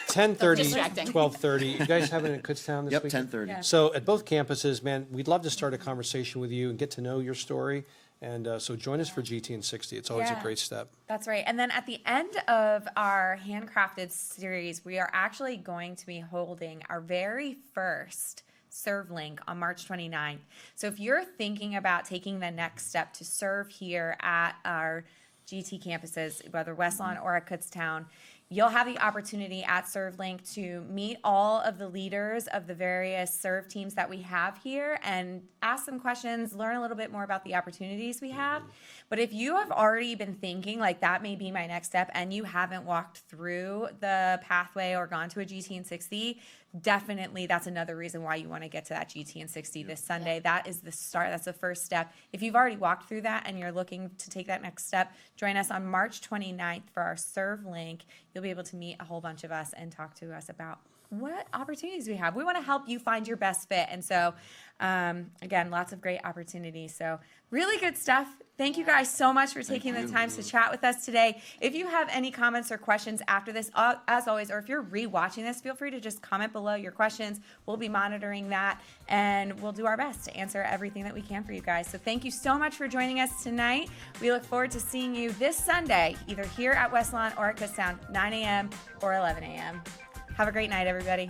10:30, Distracting. 12:30. You guys have it at Kutztown this Yep, week? 10:30. Yeah. So at both campuses, man, we'd love to start a conversation with you and get to know your story. And so join us for GT and 60. It's always a Yeah. great step. That's right. And then at the end of our Handcrafted series, we are actually going to be holding our very first Serve Link on March 29th. So if you're thinking about taking the next step to serve here at our GT campuses, whether Westlawn or at Kutztown, you'll have the opportunity at ServeLink to meet all of the leaders of the various serve teams that we have here and ask some questions, learn a little bit more about the opportunities we have. But if you have already been thinking like that may be my next step and you haven't walked through the pathway or gone to a GT and 60, definitely that's another reason why you want to get to that GT and 60 this Sunday. That is the start. That's the first step. If you've already walked through that and you're looking to take that next step, join us on March 29th for our Serve Link. You'll be able to meet a whole bunch of us and talk to us about what opportunities we have. We want to help you find your best fit. And so, again, lots of great opportunities. So really good stuff. Thank you guys so much for taking the time to chat with us today. If you have any comments or questions after this, as always, or if you're rewatching this, feel free to just comment below your questions. We'll be monitoring that, and we'll do our best to answer everything that we can for you guys. So thank you so much for joining us tonight. We look forward to seeing you this Sunday, either here at West Lawn or at Kutztown, 9 a.m. or 11 a.m. Have a great night, everybody.